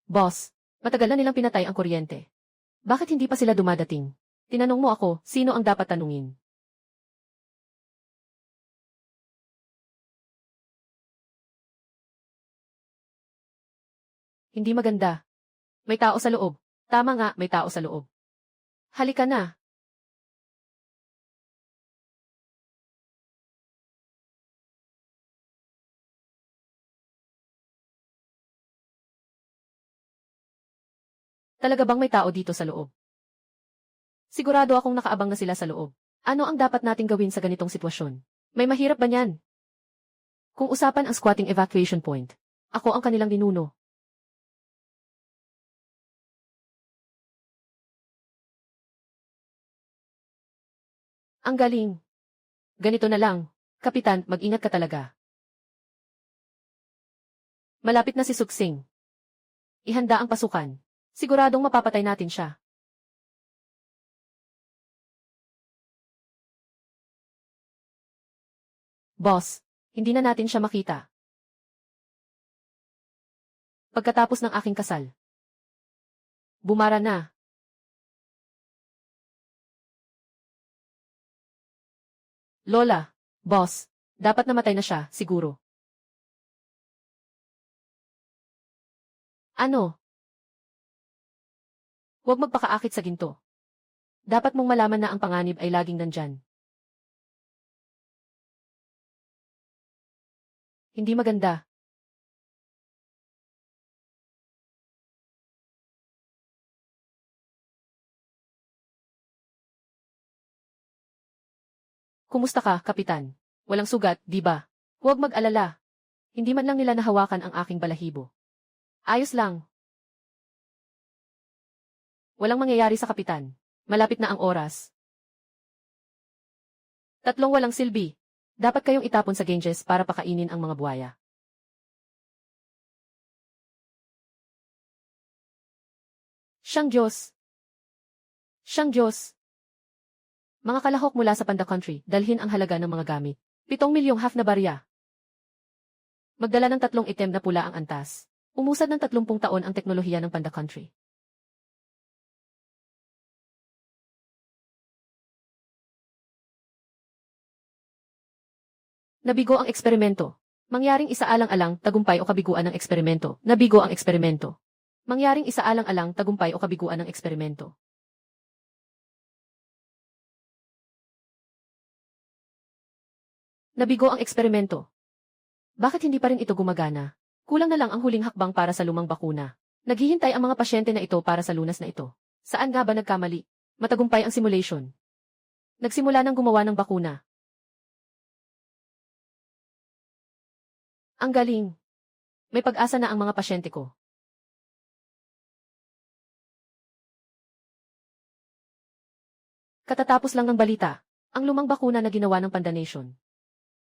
Speaker 1: Boss, matagal na nilang pinatay ang kuryente. Bakit hindi pa sila dumadating? Tinanong mo ako, sino ang dapat tanungin? Hindi maganda. May tao sa loob. Tama nga, may tao sa loob. Halika na. Talaga bang may tao dito sa loob? Sigurado akong nakaabang na sila sa loob. Ano ang dapat nating gawin sa ganitong sitwasyon? May mahirap ba niyan? Kung usapan ang squatting evacuation point, ako ang kanilang ninuno. Ang galing. Ganito na lang. Kapitan, mag-ingat ka talaga. Malapit na si Suksing. Ihanda ang pasukan. Siguradong mapapatay natin siya. Boss, hindi na natin siya makita. Pagkatapos ng aking kasal. Bumara na. Lola, boss, dapat namatay na siya, siguro. Ano? Huwag magpakaakit sa ginto. Dapat mong malaman na ang panganib ay laging nandyan. Hindi maganda. Kumusta ka, Kapitan? Walang sugat, di ba? Huwag mag-alala. Hindi man lang nila nahawakan ang aking balahibo. Ayos lang. Walang mangyayari sa Kapitan. Malapit na ang oras. 3 walang silbi. Dapat kayong itapon sa Ganges para pakainin ang mga buwaya. Siyang Diyos. Siyang Diyos. Mga kalahok mula sa Panda Country, dalhin ang halaga ng mga gamit. 7,000,000 half na barya. Magdala ng 3 item na pula ang antas. Umusad ng 30 taon ang teknolohiya ng Panda Country. Nabigo ang eksperimento. Mangyaring isaalang-alang, tagumpay o kabiguan ng eksperimento. Nabigo ang eksperimento. Mangyaring isaalang-alang, tagumpay o kabiguan ng eksperimento. Nabigo ang eksperimento. Bakit hindi pa rin ito gumagana? Kulang na lang ang huling hakbang para sa lumang bakuna. Naghihintay ang mga pasyente na ito para sa lunas na ito. Saan nga ba nagkamali? Matagumpay ang simulation. Nagsimula ng gumawa ng bakuna. Ang galing. May pag-asa na ang mga pasyente ko. Katatapos lang ng balita, ang lumang bakuna na ginawa ng Panda Nation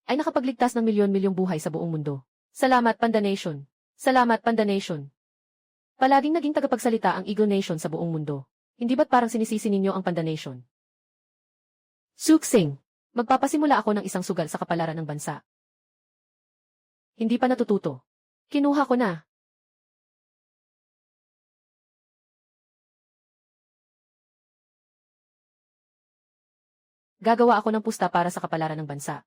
Speaker 1: ay nakapagligtas ng milyon-milyong buhay sa buong mundo. Salamat, Panda Nation. Salamat, Panda Nation. Palaging naging tagapagsalita ang Eagle Nation sa buong mundo. Hindi ba't parang sinisisi ninyo ang Panda Nation? Suksing, magpapasimula ako ng isang sugal sa kapalaran ng bansa. Hindi pa natututo. Kinuha ko na. Gagawa ako ng pusta para sa kapalaran ng bansa.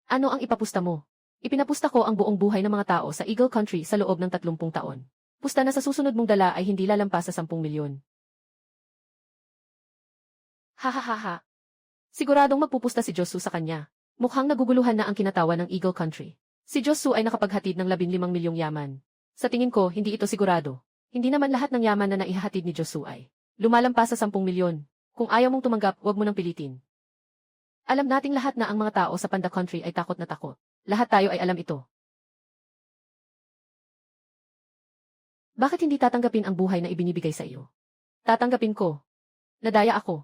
Speaker 1: Ano ang ipapusta mo? Ipinapusta ko ang buong buhay ng mga tao sa Eagle Country sa loob ng 30 taon. Pusta na sa susunod mong dala ay hindi lalampas sa 10 milyon. Hahaha. Siguradong magpupusta si Josu sa kanya. Mukhang naguguluhan na ang kinatawa ng Eagle Country. Si Josu ay nakapaghatid ng 15 milyong yaman. Sa tingin ko, hindi ito sigurado. Hindi naman lahat ng yaman na naihahatid ni Josu ay lumalampas sa 10 milyon. Kung ayaw mong tumanggap, huwag mo nang pilitin. Alam nating lahat na ang mga tao sa Panda Country ay takot na takot. Lahat tayo ay alam ito. Bakit hindi tatanggapin ang buhay na ibinibigay sa iyo? Tatanggapin ko. Nadaya ako.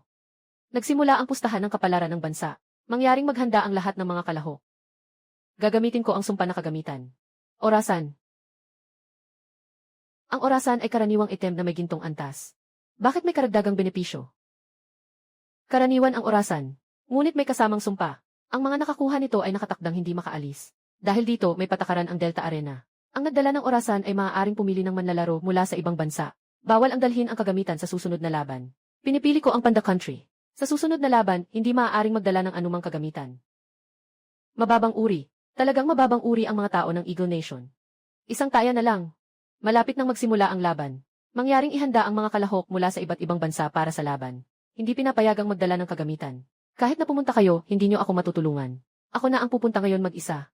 Speaker 1: Nagsimula ang pustahan ng kapalaran ng bansa. Mangyaring maghanda ang lahat ng mga kalahok. Gagamitin ko ang sumpa na kagamitan. Orasan. Ang orasan ay karaniwang item na may gintong antas. Bakit may karagdagang benepisyo? Karaniwan ang orasan, ngunit may kasamang sumpa. Ang mga nakakuha nito ay nakatakdang hindi makaalis. Dahil dito may patakaran ang Delta Arena. Ang nagdala ng orasan ay maaaring pumili ng manlalaro mula sa ibang bansa. Bawal ang dalhin ang kagamitan sa susunod na laban. Pinipili ko ang Panda Country. Sa susunod na laban, hindi maaaring magdala ng anumang kagamitan. Mababang uri. Talagang mababang uri ang mga tao ng Eagle Nation. Isang taya na lang. Malapit nang magsimula ang laban. Mangyaring ihanda ang mga kalahok mula sa iba't ibang bansa para sa laban. Hindi pinapayagang magdala ng kagamitan. Kahit na pumunta kayo, hindi nyo ako matutulungan. Ako na ang pupunta ngayon mag-isa.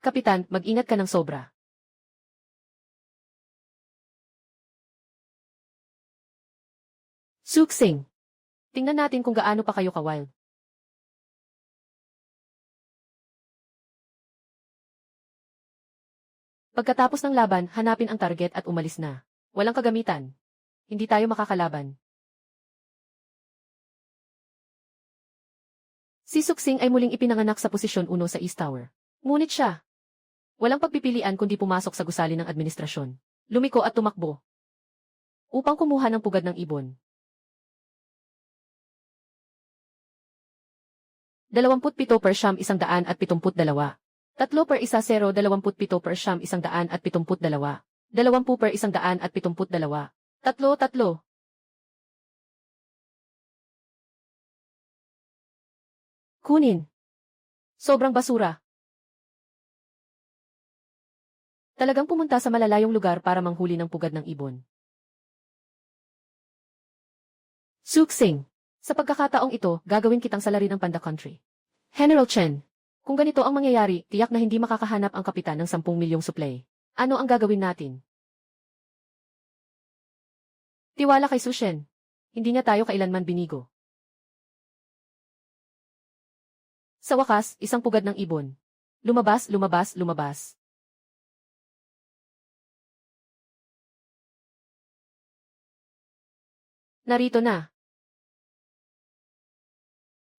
Speaker 1: Kapitan, mag-ingat ka ng sobra. Suksing. Tingnan natin kung gaano pa kayo ka-wild. Pagkatapos ng laban, hanapin ang target at umalis na. Walang kagamitan. Hindi tayo makakalaban. Si Suksing ay muling ipinanganak sa posisyon 1 sa East Tower. Ngunit siya, walang pagpipilian kundi pumasok sa gusali ng administrasyon. Lumiko at tumakbo. Upang kumuha ng pugad ng ibon. 27 per siyam 172. 3 per 1-0 27 per siyam 172. 20 per 172. 3. Kunin. Sobrang basura. Talagang pumunta sa malalayong lugar para manghuli ng pugad ng ibon. Suksing. Sa pagkakataong ito, gagawin kitang salari ng Panda Country. General Chen. Kung ganito ang mangyayari, tiyak na hindi makakahanap ang kapitan ng 10 milyong supply. Ano ang gagawin natin? Tiwala kay Su Shen. Hindi niya tayo kailanman binigo. Sa wakas, isang pugad ng ibon. Lumabas, lumabas, lumabas. Narito na.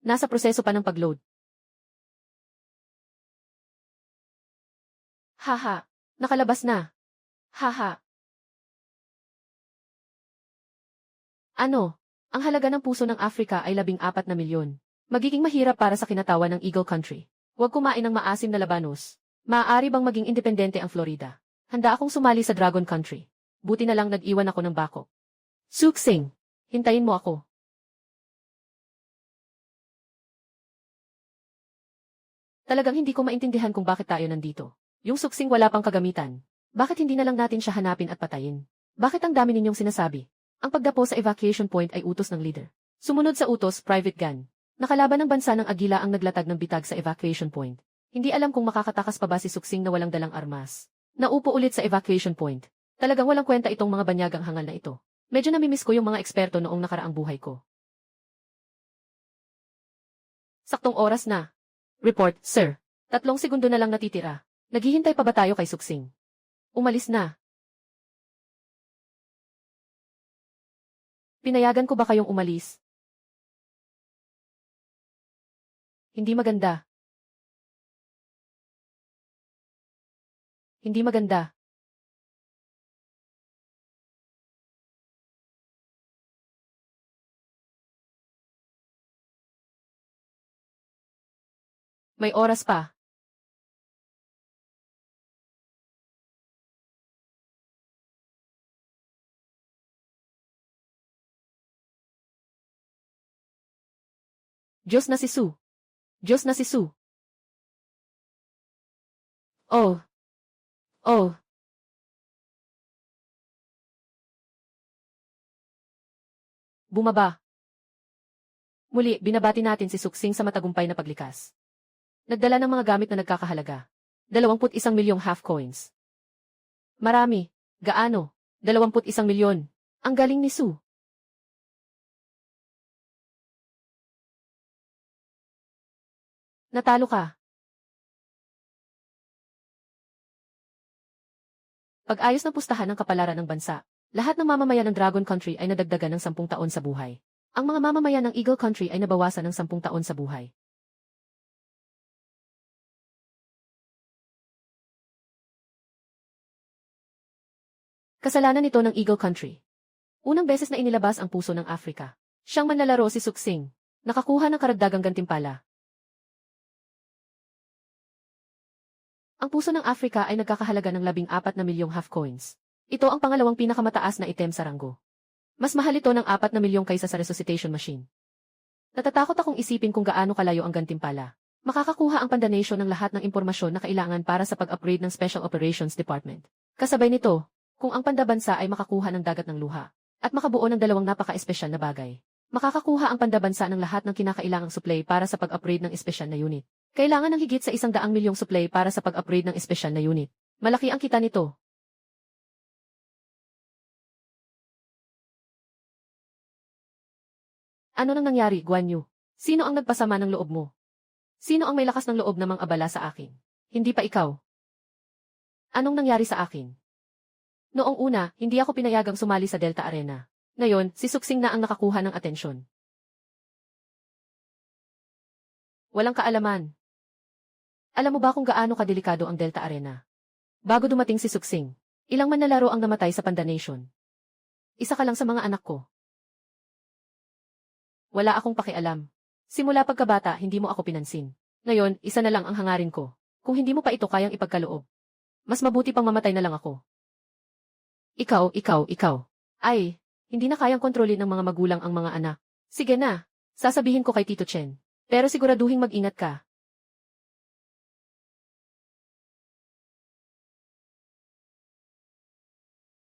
Speaker 1: Nasa proseso pa ng pag-load. Haha, nakalabas na. Haha. Ano? Ang halaga ng puso ng Africa ay 14 na milyon. Magiging mahirap para sa kinatawan ng Eagle Country. Huwag kumain ng maasim na labanos. Maaari bang maging independente ang Florida? Handa akong sumali sa Dragon Country. Buti na lang nag-iwan ako ng bako. Suksing, hintayin mo ako. Talagang hindi ko maintindihan kung bakit tayo nandito. Yung Suksing wala pang kagamitan. Bakit hindi na lang natin siya hanapin at patayin? Bakit ang dami ninyong sinasabi? Ang pagdapo sa evacuation point ay utos ng leader. Sumunod sa utos, private gun. Nakalaban ng bansa ng Agila ang naglatag ng bitag sa evacuation point. Hindi alam kung makakatakas pa ba si Suksing na walang dalang armas. Naupo ulit sa evacuation point. Talagang walang kwenta itong mga banyagang hangal na ito. Medyo namimiss ko yung mga eksperto noong nakaraang buhay ko. Saktong oras na. Report, sir. 3 segundo na lang natitira. Naghihintay pa ba tayo kay Suksing? Umalis na. Pinayagan ko ba kayong umalis? Hindi maganda. Hindi maganda. May oras pa. Diyos na si Sue. Diyos na si Sue. Oh. Oh. Bumaba. Muli, binabati natin si Suksing sa matagumpay na paglikas. Nagdala ng mga gamit na nagkakahalaga. 21 milyong half coins. Marami. Gaano? 21 milyon. Ang galing ni Sue. Natalo ka. Pag-ayos ng pustahan ng kapalaran ng bansa, lahat ng mamamayan ng Dragon Country ay nadagdagan ng 10 taon sa buhay. Ang mga mamamayan ng Eagle Country ay nabawasan ng 10 taon sa buhay. Kasalanan nito ng Eagle Country. Unang beses na inilabas ang puso ng Afrika. Siyang manlalaro si Suksing. Nakakuha ng karagdagang gantimpala. Ang puso ng Afrika ay nagkakahalaga ng 14 na milyong half coins. Ito ang pangalawang pinakamataas na item sa ranggo. Mas mahal ito ng 4 na milyong kaysa sa resuscitation machine. Natatakot akong isipin kung gaano kalayo ang gantimpala. Makakakuha ang Panda Nation ng lahat ng impormasyon na kailangan para sa pag-upgrade ng Special Operations Department. Kasabay nito, kung ang Panda Bansa ay makakuha ng dagat ng luha, at makabuo ng 2 napaka-espesyal na bagay, makakakuha ang Panda Bansa ng lahat ng kinakailangang supply para sa pag-upgrade ng espesyal na unit. Kailangan ng higit sa 100 milyong supply para sa pag-upgrade ng espesyal na unit. Malaki ang kita nito. Ano nang nangyari, Guan Yu? Sino ang nagpasama ng loob mo? Sino ang may lakas ng loob namang abala sa akin? Hindi pa ikaw. Anong nangyari sa akin? Noong una, hindi ako pinayagang sumali sa Delta Arena. Ngayon, si Suksing na ang nakakuha ng atensyon. Walang kaalaman. Alam mo ba kung gaano kadelikado ang Delta Arena? Bago dumating si Suksing, ilang manlalaro ang namatay sa Panda Nation. Isa ka lang sa mga anak ko. Wala akong pakialam. Simula pagkabata, hindi mo ako pinansin. Ngayon, isa na lang ang hangarin ko. Kung hindi mo pa ito kayang ipagkaloob, mas mabuti pang mamatay na lang ako. Ikaw. Ay, hindi na kayang kontrolin ng mga magulang ang mga anak. Sige na, sasabihin ko kay Tito Chen. Pero siguraduhin mag-ingat ka.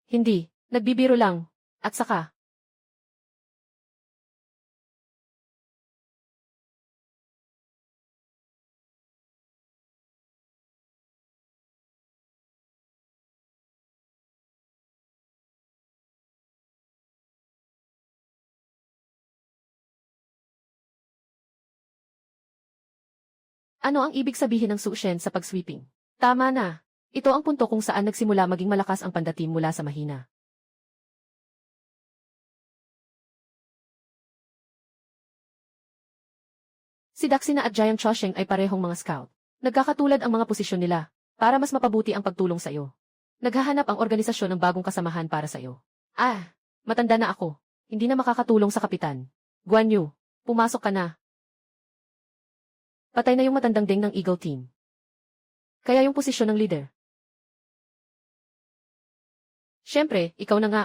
Speaker 1: Hindi, nagbibiro lang. At saka, ano ang ibig sabihin ng Sushen sa pag-sweeping? Tama na. Ito ang punto kung saan nagsimula maging malakas ang Panda Team mula sa mahina. Si Daxina at Giant Chosheng ay parehong mga scout. Nagkakatulad ang mga posisyon nila, para mas mapabuti ang pagtulong sa iyo. Naghahanap ang organisasyon ng bagong kasamahan para sa iyo. Ah, matanda na ako. Hindi na makakatulong sa kapitan. Guan Yu, pumasok ka na. Patay na yung matandang ding ng Eagle Team. Kaya yung posisyon ng leader. Siyempre, ikaw na nga.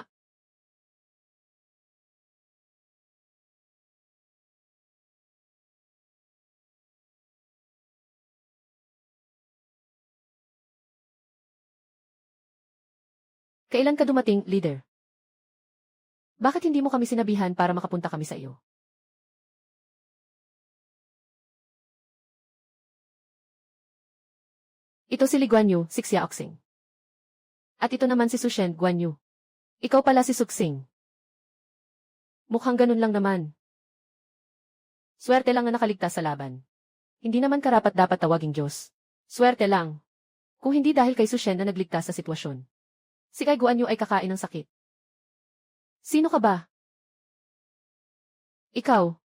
Speaker 1: Kailan ka dumating, leader? Bakit hindi mo kami sinabihan para makapunta kami sa iyo? Ito si Li Guan Yu, si Xiaoxing. At ito naman si Sushen Guan Yu. Ikaw pala si Suksing. Mukhang ganun lang naman. Swerte lang na nakaligtas sa laban. Hindi naman karapat-dapat tawaging Diyos. Swerte lang. Kung hindi dahil kay Sushen na nagligtas sa sitwasyon. Si Kai Guanyu ay kakain ng sakit. Sino ka ba? Ikaw.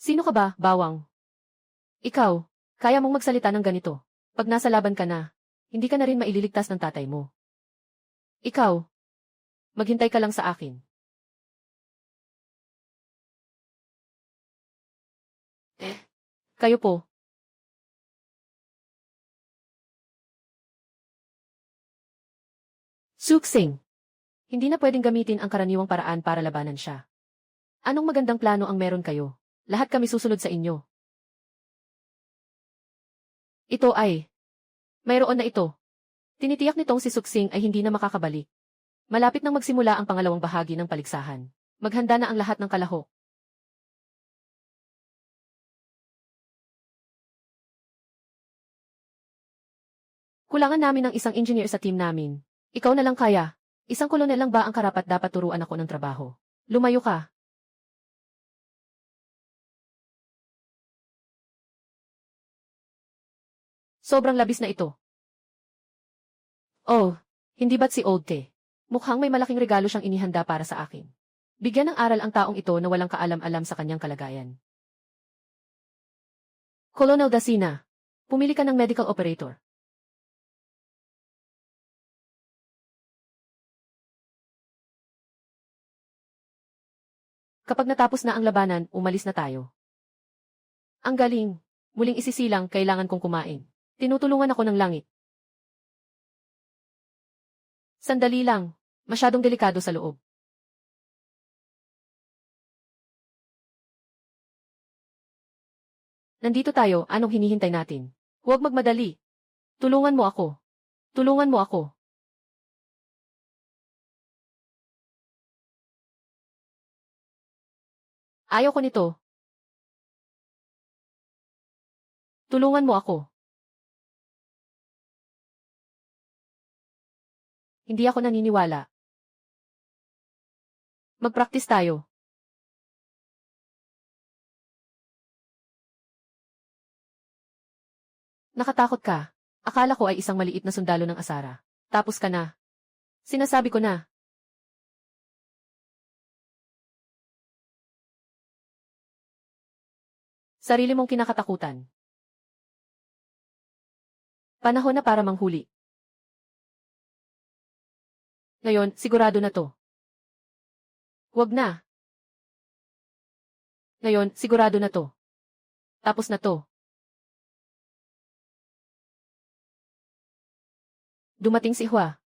Speaker 1: Sino ka ba, bawang? Ikaw, kaya mong magsalita ng ganito. Pag nasa laban ka na, hindi ka na rin maililigtas ng tatay mo. Ikaw, maghintay ka lang sa akin. Kayo po. Suksing. Hindi na pwedeng gamitin ang karaniwang paraan para labanan siya. Anong magandang plano ang meron kayo? Lahat kami susunod sa inyo. Ito ay. Mayroon na ito. Tinitiyak nitong si Suksing ay hindi na makakabalik. Malapit nang magsimula ang pangalawang bahagi ng paligsahan. Maghanda na ang lahat ng kalahok. Kulangan namin ng isang engineer sa team namin. Ikaw na lang kaya. Isang kolonel lang ba ang karapat-dapat turuan ako ng trabaho? Lumayo ka. Sobrang labis na ito. Oh, hindi ba't si Old Te? Mukhang may malaking regalo siyang inihanda para sa akin. Bigyan ng aral ang taong ito na walang kaalam-alam sa kanyang kalagayan. Colonel Dasina, pumili ka ng medical operator. Kapag natapos na ang labanan, umalis na tayo. Ang galing. Muling isisilang, kailangan kong kumain. Tinutulungan ako ng langit. Sandali lang. Masyadong delikado sa loob. Nandito tayo, anong hinihintay natin? Huwag magmadali. Tulungan mo ako. Tulungan mo ako. Ayaw ko nito. Tulungan mo ako. Hindi ako naniniwala. Mag-practice tayo. Nakatakot ka. Akala ko ay isang maliit na sundalo ng Asara. Tapos ka na. Sinasabi ko na. Sarili mong kinakatakutan. Panahon na para manghuli. Ngayon, sigurado na to. Huwag na. Ngayon, sigurado na to. Tapos na to. Dumating si Hua.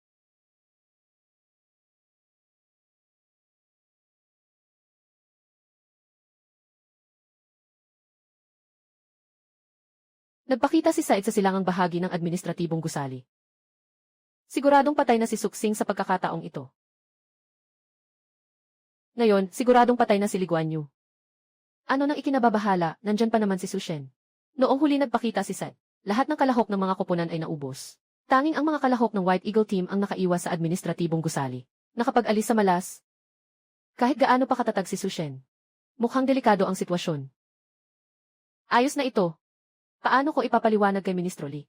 Speaker 1: Nagpakita si Said sa silangang bahagi ng administratibong gusali. Siguradong patay na si Suksing sa pagkakataong ito. Ngayon, siguradong patay na si Li Guanyu. Ano nang ikinababahala, nandyan pa naman si Sushen. Noong huli nagpakita si Said, lahat ng kalahok ng mga koponan ay naubos. Tanging ang mga kalahok ng White Eagle Team ang nakaiwas sa administratibong gusali. Nakapag-alis sa malas. Kahit gaano pa katatag si Sushen. Mukhang delikado ang sitwasyon. Ayos na ito. Paano ko ipapaliwanag kay Ministro Lee?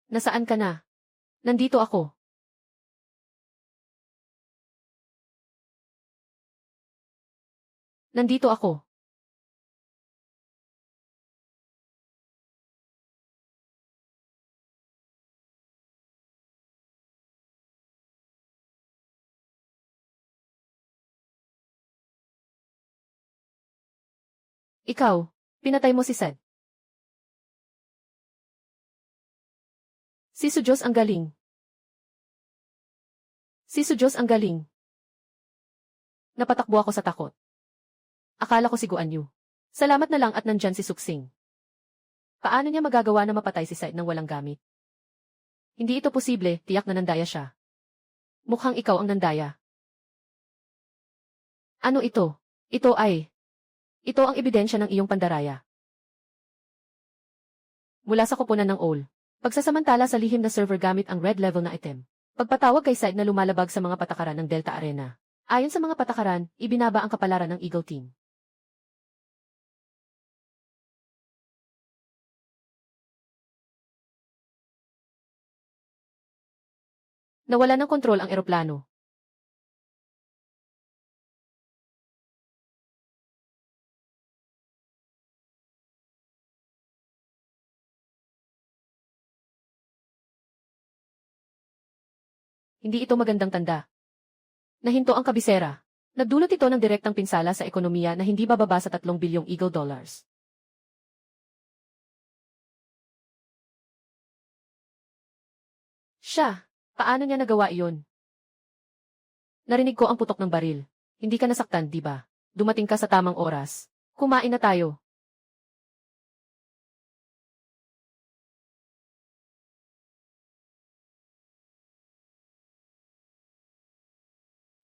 Speaker 1: Nasaan ka na? Nandito ako. Nandito ako. Ikaw, pinatay mo si Sed. Si Sujos ang galing. Si Sujos ang galing. Napatakbo ako sa takot. Akala ko si Guanyu. Salamat na lang at nandyan si Suksing. Paano niya magagawa na mapatay si Sed nang walang gamit? Hindi ito posible, tiyak na nandaya siya. Mukhang ikaw ang nandaya. Ano ito? Ito ang ebidensya ng iyong pandaraya. Mula sa koponan ng OL. Pagsasamantala sa lihim na server gamit ang red level na item. Pagpatawag kay side na lumalabag sa mga patakaran ng Delta Arena. Ayon sa mga patakaran, ibinaba ang kapalaran ng Eagle Team. Nawala ng kontrol ang eroplano. Hindi ito magandang tanda. Nahinto ang kabisera. Nagdulot ito ng direktang pinsala sa ekonomiya na hindi bababa sa 3 bilyong Eagle dollars. Siya, paano niya nagawa iyon? Narinig ko ang putok ng baril. Hindi ka nasaktan, di ba? Dumating ka sa tamang oras. Kumain na tayo.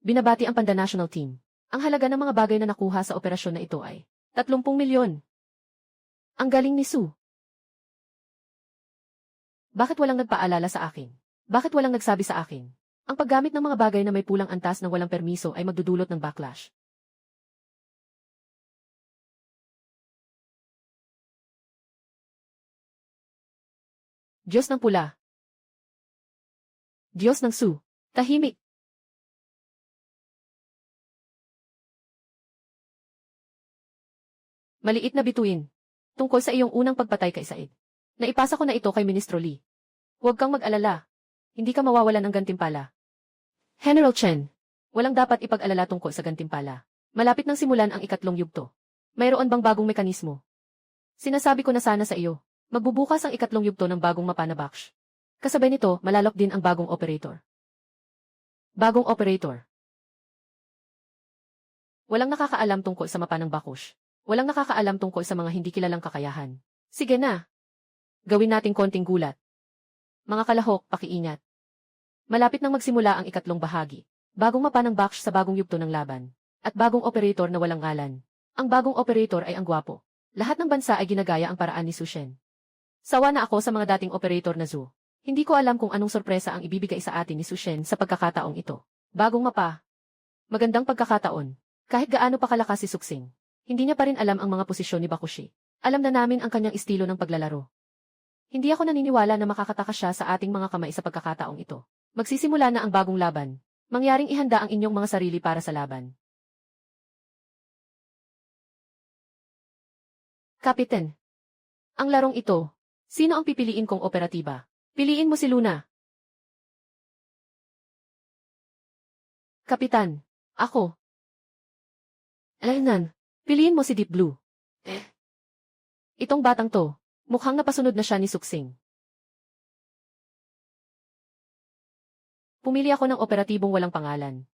Speaker 1: Binabati ang Panda National Team. Ang halaga ng mga bagay na nakuha sa operasyon na ito ay 30 milyon. Ang galing ni Sue. Bakit walang nagpaalala sa akin? Bakit walang nagsabi sa akin? Ang paggamit ng mga bagay na may pulang antas ng walang permiso ay magdudulot ng backlash. Diyos ng pula. Diyos ng Sue. Tahimik. Maliit na bituin. Tungkol sa iyong unang pagpatay kay Said. Naipasa ko na ito kay Ministro Lee. Huwag kang mag-alala. Hindi ka mawawalan ng gantimpala. General Chen. Walang dapat ipag-alala tungkol sa gantimpala. Malapit nang simulan ang ikatlong yugto. Mayroon bang bagong mekanismo? Sinasabi ko na sana sa iyo. Magbubukas ang ikatlong yugto ng bagong mapa na batch. Kasabay nito, malalok din ang bagong operator. Bagong operator. Walang nakakaalam tungkol sa mapa ng Bakush. Walang nakakaalam tungkol sa mga hindi kilalang kakayahan. Sige na. Gawin nating konting gulat. Mga kalahok, pakiingat. Malapit nang magsimula ang ikatlong bahagi. Bagong mapa ng batch sa bagong yugto ng laban. At bagong operator na walang ngalan. Ang bagong operator ay ang gwapo. Lahat ng bansa ay ginagaya ang paraan ni Su Shen. Sawa na ako sa mga dating operator na Zhu. Hindi ko alam kung anong sorpresa ang ibibigay sa atin ni Su Shen sa pagkakataong ito. Bagong mapa. Magandang pagkakataon. Kahit gaano pa kalakas si Suksing. Hindi niya pa rin alam ang mga posisyon ni Bakushi. Alam na namin ang kanyang estilo ng paglalaro. Hindi ako naniniwala na makakatakas siya sa ating mga kamay sa pagkakataong ito. Magsisimula na ang bagong laban. Mangyaring ihanda ang inyong mga sarili para sa laban. Kapitan. Ang larong ito. Sino ang pipiliin kong operatiba? Piliin mo si Luna. Kapitan. Ako. Alaynan. Piliin mo si Deep Blue. Itong batang to, mukhang napasunod na siya ni Suksing. Pumili ako ng operatibong walang pangalan.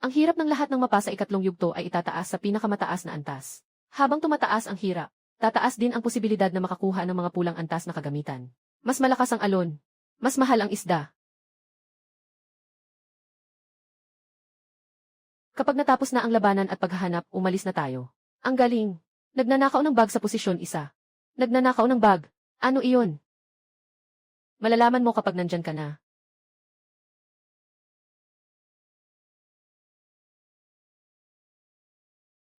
Speaker 1: Ang hirap ng lahat ng mapa sa ikatlong yugto ay itataas sa pinakamataas na antas. Habang tumataas ang hirap, tataas din ang posibilidad na makakuha ng mga pulang antas na kagamitan. Mas malakas ang alon. Mas mahal ang isda. Kapag natapos na ang labanan at paghahanap, umalis na tayo. Ang galing. Nagnanakaw ng bag sa posisyon 1. Nagnanakaw ng bag. Ano iyon? Malalaman mo kapag nandyan ka na.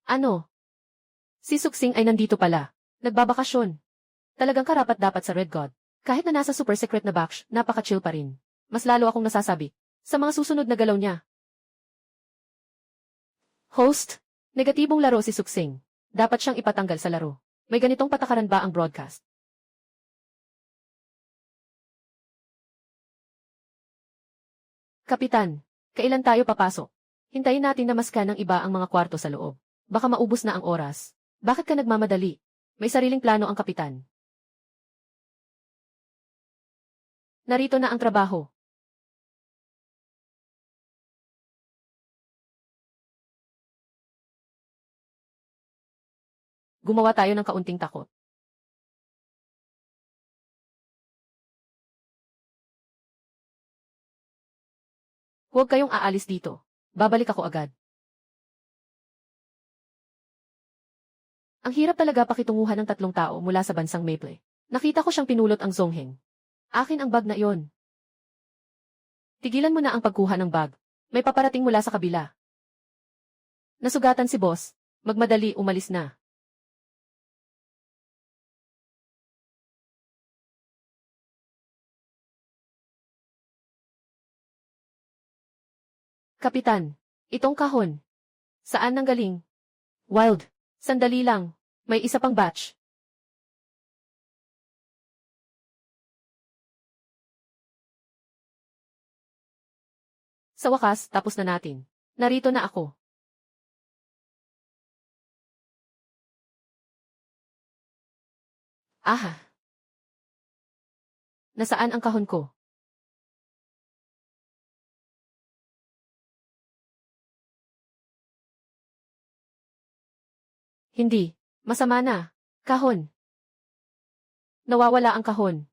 Speaker 1: Ano? Si Suksing ay nandito pala. Nagbabakasyon. Talagang karapat-dapat sa Red God. Kahit na nasa super secret na batch, napaka-chill pa rin. Mas lalo akong nasasabi sa mga susunod na galaw niya. Host, negatibong laro si Suksing. Dapat siyang ipatanggal sa laro. May ganitong patakaran ba ang broadcast? Kapitan, kailan tayo papasok? Hintayin natin na maska ng iba ang mga kwarto sa loob. Baka maubos na ang oras. Bakit ka nagmamadali? May sariling plano ang kapitan. Narito na ang trabaho. Gumawa tayo ng kaunting takot. Huwag kayong aalis dito. babalik ako agad. Ang hirap talaga pakitunguhan ng 3 tao mula sa bansang Maple. Nakita ko siyang pinulot ang Zongheng. Akin ang bag na iyon. Tigilan mo na ang pagkuha ng bag. May paparating mula sa kabila. Nasugatan si boss. Magmadali, umalis na. Kapitan, itong kahon. Saan nanggaling? Wild. Sandali lang. May isa pang batch. Sa wakas, tapos na natin. Narito na ako. Aha. Nasaan ang kahon ko? Hindi. Masama na. Kahon. Nawawala ang kahon.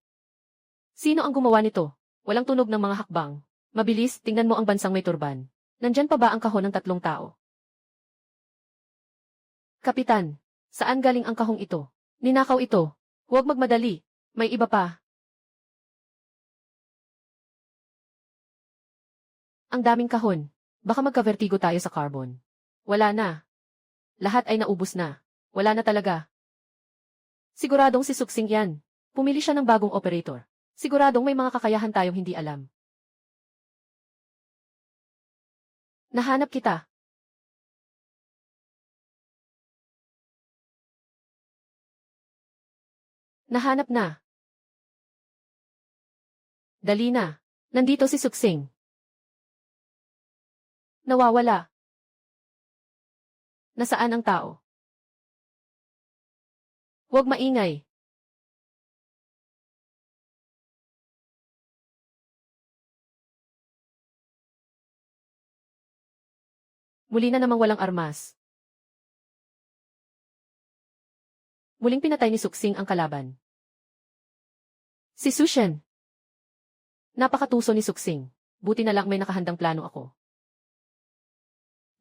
Speaker 1: Sino ang gumawa nito? Walang tunog ng mga hakbang. Mabilis, tingnan mo ang bansang may turban. Nandyan pa ba ang kahon ng 3 tao? Kapitan, saan galing ang kahong ito? Ninakaw ito. Huwag magmadali. May iba pa. Ang daming kahon. Baka magka-vertigo tayo sa carbon. Wala na. Lahat ay naubos na. Wala na talaga. Siguradong si Suksing yan. Pumili siya ng bagong operator. Siguradong may mga kakayahan tayong hindi alam. Nahanap kita. Nahanap na. Dali na. Nandito si Suksing. Nawawala. Nasaan ang tao? Huwag maingay. Muli na namang walang armas. Muling pinatay ni Suksing ang kalaban. Si Sushen. Napakatuso ni Suksing. Buti na lang may nakahandang plano ako.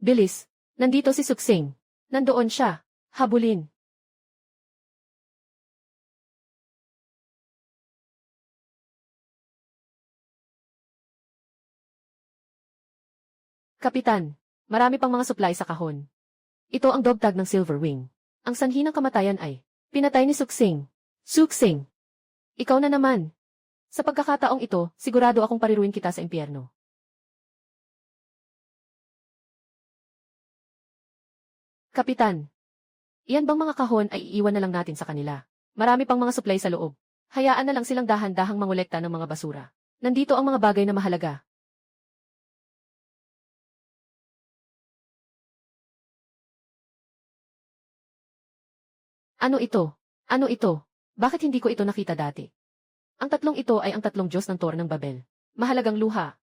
Speaker 1: Bilis. Nandito si Suksing. Nandoon siya. Habulin. Kapitan, marami pang mga supply sa kahon. Ito ang dogtag ng Silver Wing. Ang sanhi ng kamatayan ay pinatay ni Suksing. Suksing! Ikaw na naman. Sa pagkakataong ito, sigurado akong pariruin kita sa impyerno. Kapitan, iyan bang mga kahon ay iiwan na lang natin sa kanila? Marami pang mga supply sa loob. Hayaan na lang silang dahan-dahang mangolekta ng mga basura. Nandito ang mga bagay na mahalaga. Ano ito? Ano ito? Bakit hindi ko ito nakita dati? Ang tatlong ito ay ang tatlong Diyos ng Tor ng Babel. Mahalagang luha.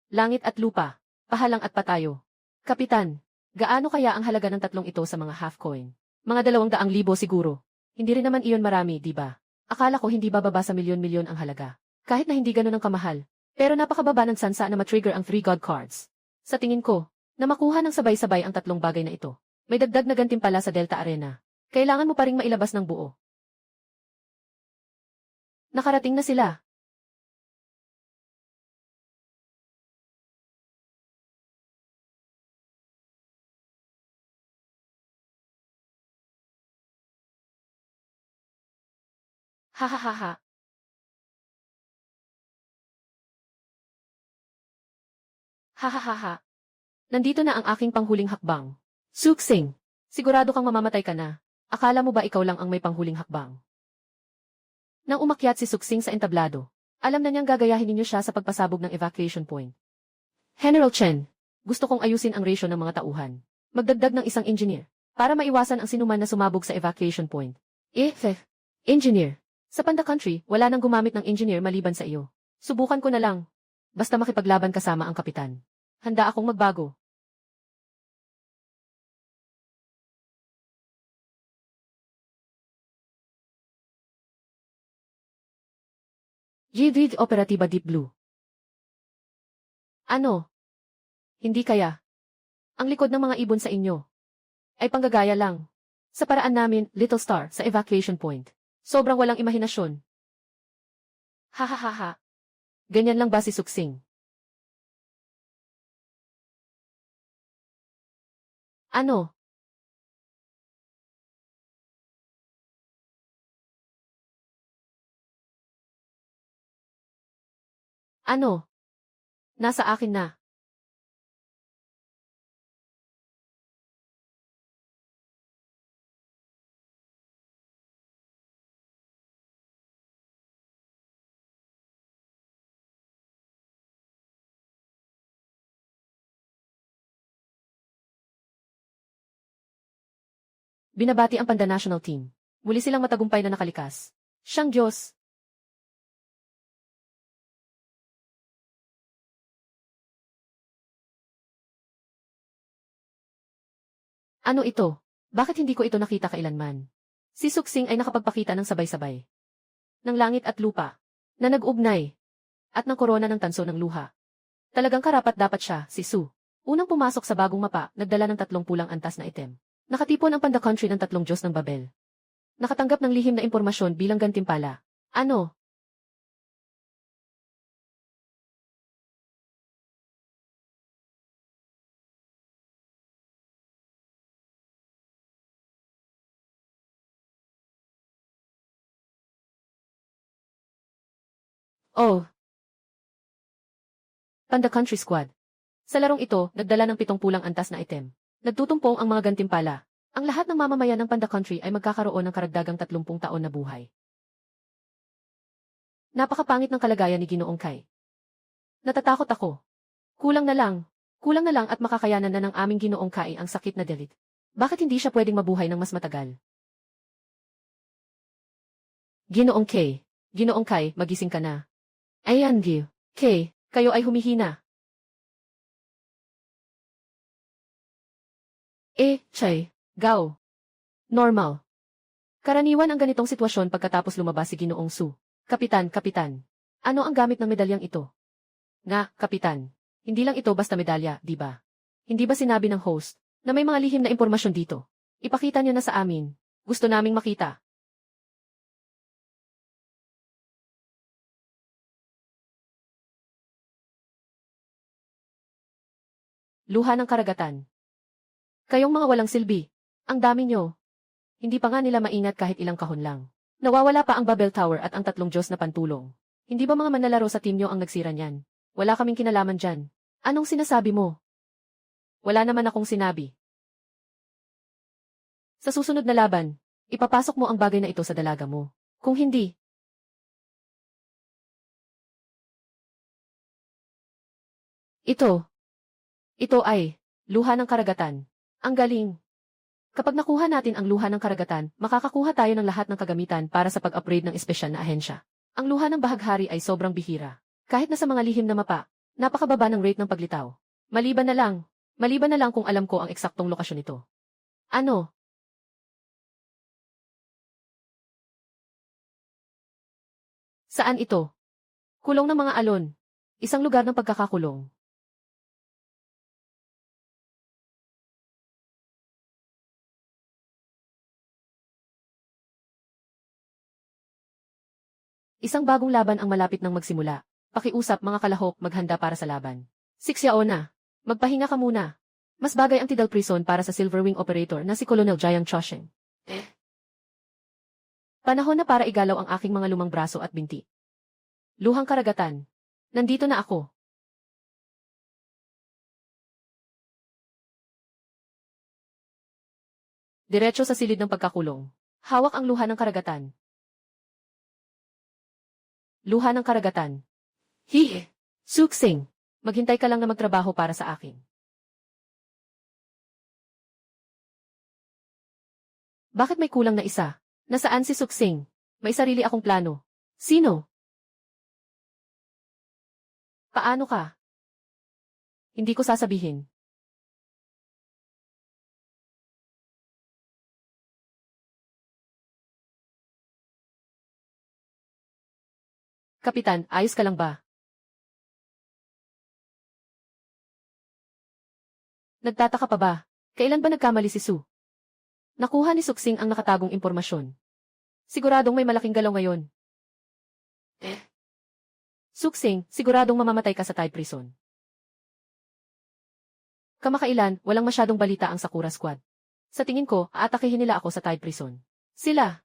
Speaker 1: Langit at lupa. Pahalang at patayo. Kapitan, gaano kaya ang halaga ng tatlong ito sa mga half coin? Mga 200,000 siguro. Hindi rin naman iyon marami, di ba? Akala ko hindi bababa sa milyon-milyon ang halaga. Kahit na hindi ganun ang kamahal. Pero napakababa ng sansa na matrigger ang 3 God cards. Sa tingin ko, na makuha ng sabay-sabay ang tatlong bagay na ito. May dagdag na gantimpala sa Delta Arena. Kailangan mo pa ring mailabas ng buo. Nakarating na sila. Ha ha ha ha. Ha ha ha ha. Nandito na ang aking panghuling hakbang. Suksing, sigurado kang mamamatay ka na. Akala mo ba ikaw lang ang may panghuling hakbang? Nang umakyat si Suksing sa entablado, alam na niyang gagayahin ninyo siya sa pagpasabog ng evacuation point. General Chen, gusto kong ayusin ang ratio ng mga tauhan. Magdagdag ng isang engineer, para maiwasan ang sinuman na sumabog sa evacuation point. Engineer. Sa Panda Country, wala nang gumamit ng engineer maliban sa iyo. Subukan ko na lang. Basta makipaglaban kasama ang kapitan. Handa akong magbago. GD Operatiba Deep Blue. Ano? Hindi kaya. Ang likod ng mga ibon sa inyo ay panggagaya lang. Sa paraan namin, Little Star, sa evacuation point. Sobrang walang imahinasyon. Ha ha ha ha. Ganyan lang ba si Suksing? Ano? Ano? Nasa akin na. Binabati ang Panda National Team. Muli silang matagumpay na nakalikas. Siyang Diyos. Ano ito? Bakit hindi ko ito nakita kailanman? Si Suksing ay nakapagpakita ng sabay-sabay. Ng langit at lupa. Na nag-ugnay. At ng korona ng tanso ng luha. Talagang karapat dapat siya, si Su. Unang pumasok sa bagong mapa, nagdala ng 3 pulang antas na item. Nakatipon ang Panda Country ng 3 Diyos ng Babel. Nakatanggap ng lihim na impormasyon bilang gantimpala. Ano? Oh, Panda Country Squad. Sa larong ito, nagdala ng 7 pulang antas na item. Nagtutumpong ang mga gantimpala. Ang lahat ng mamamayan ng Panda Country ay magkakaroon ng karagdagang 30 taon na buhay. Napakapangit ng kalagayan ni Ginoong Kai. Natatakot ako. Kulang na lang. Kulang na lang at makakayanan na ng aming Ginoong Kai ang sakit na delete. Bakit hindi siya pwedeng mabuhay ng mas matagal? Ginoong Kai. Ginoong Kai, magising ka na. Ayan, Gio. Kay, kayo ay humihina. Chay, Gao. Normal. Karaniwan ang ganitong sitwasyon pagkatapos lumabas si Ginoong Su. Kapitan, Kapitan. Ano ang gamit ng medalyang ito? Nga, Kapitan. Hindi lang ito basta medalya, di ba? Hindi ba sinabi ng host na may mga lihim na impormasyon dito? Ipakita niyo na sa amin. Gusto naming makita. Luha ng karagatan. Kayong mga walang silbi. Ang dami nyo. Hindi pa nga nila maingat kahit ilang kahon lang. Nawawala pa ang Babel Tower at ang 3 Diyos na pantulong. Hindi ba mga manlalaro sa team nyo ang nagsira niyan? Wala kaming kinalaman dyan. Anong sinasabi mo? Wala naman akong sinabi. Sa susunod na laban, ipapasok mo ang bagay na ito sa dalaga mo. Kung hindi, ito. Ito ay luha ng karagatan. Ang galing. Kapag nakuha natin ang luha ng karagatan, makakakuha tayo ng lahat ng kagamitan para sa pag-upgrade ng espesyal na ahensya. Ang luha ng bahaghari ay sobrang bihira. Kahit na sa mga lihim na mapa, napakababa ng rate ng paglitaw. Maliban na lang kung alam ko ang eksaktong lokasyon nito. Ano? Saan ito? Kulong ng mga alon. Isang lugar ng pagkakakulong. Isang bagong laban ang malapit nang magsimula. Pakiusap mga kalahok, maghanda para sa laban. 6 yao na. Magpahinga ka muna. Mas bagay ang Tidal Prison para sa Silverwing Operator na si Colonel Jiang Chosheng. Panahon na para igalaw ang aking mga lumang braso at binti. Luhang karagatan. Nandito na ako. Diretso sa silid ng pagkakulong. Hawak ang luha ng karagatan. Luha ng karagatan. Hihi! Suksing! Maghintay ka lang na magtrabaho para sa akin. Bakit may kulang na isa? Nasaan si Suksing? May sarili akong plano. Sino? Paano ka? Hindi ko sasabihin. Kapitan, ayos ka lang ba? Nagtataka pa ba? Kailan ba nagkamali si Su? Nakuha ni Suksing ang nakatagong impormasyon. Siguradong may malaking galaw ngayon. Suksing, siguradong mamamatay ka sa Thai prison. Kamakailan, walang masyadong balita ang Sakura Squad. Sa tingin ko, aatakihin nila ako sa Thai prison. Sila.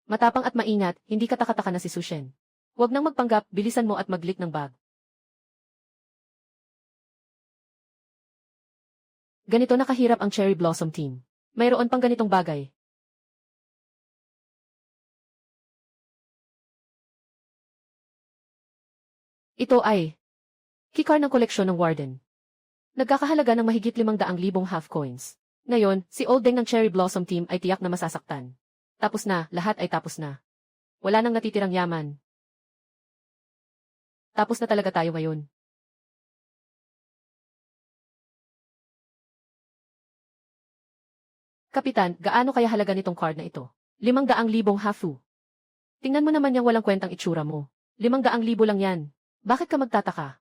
Speaker 1: Matapang at maingat, hindi katakataka na si Sushen. Huwag nang magpanggap, bilisan mo at mag-lit ng bag. Ganito nakahirap ang Cherry Blossom Team. Mayroon pang ganitong bagay. Ito ay keycard ng koleksyon ng Warden. Nagkakahalaga ng mahigit 500,000 half coins. Ngayon, si Old Deng ng Cherry Blossom Team ay tiyak na masasaktan. Tapos na, lahat ay tapos na. Wala nang natitirang yaman. Tapos na talaga tayo ngayon. Kapitan, gaano kaya halaga nitong card na ito? 500,000 hafu. Tingnan mo naman yung walang kwentang itsura mo. 500,000 lang yan. Bakit ka magtataka?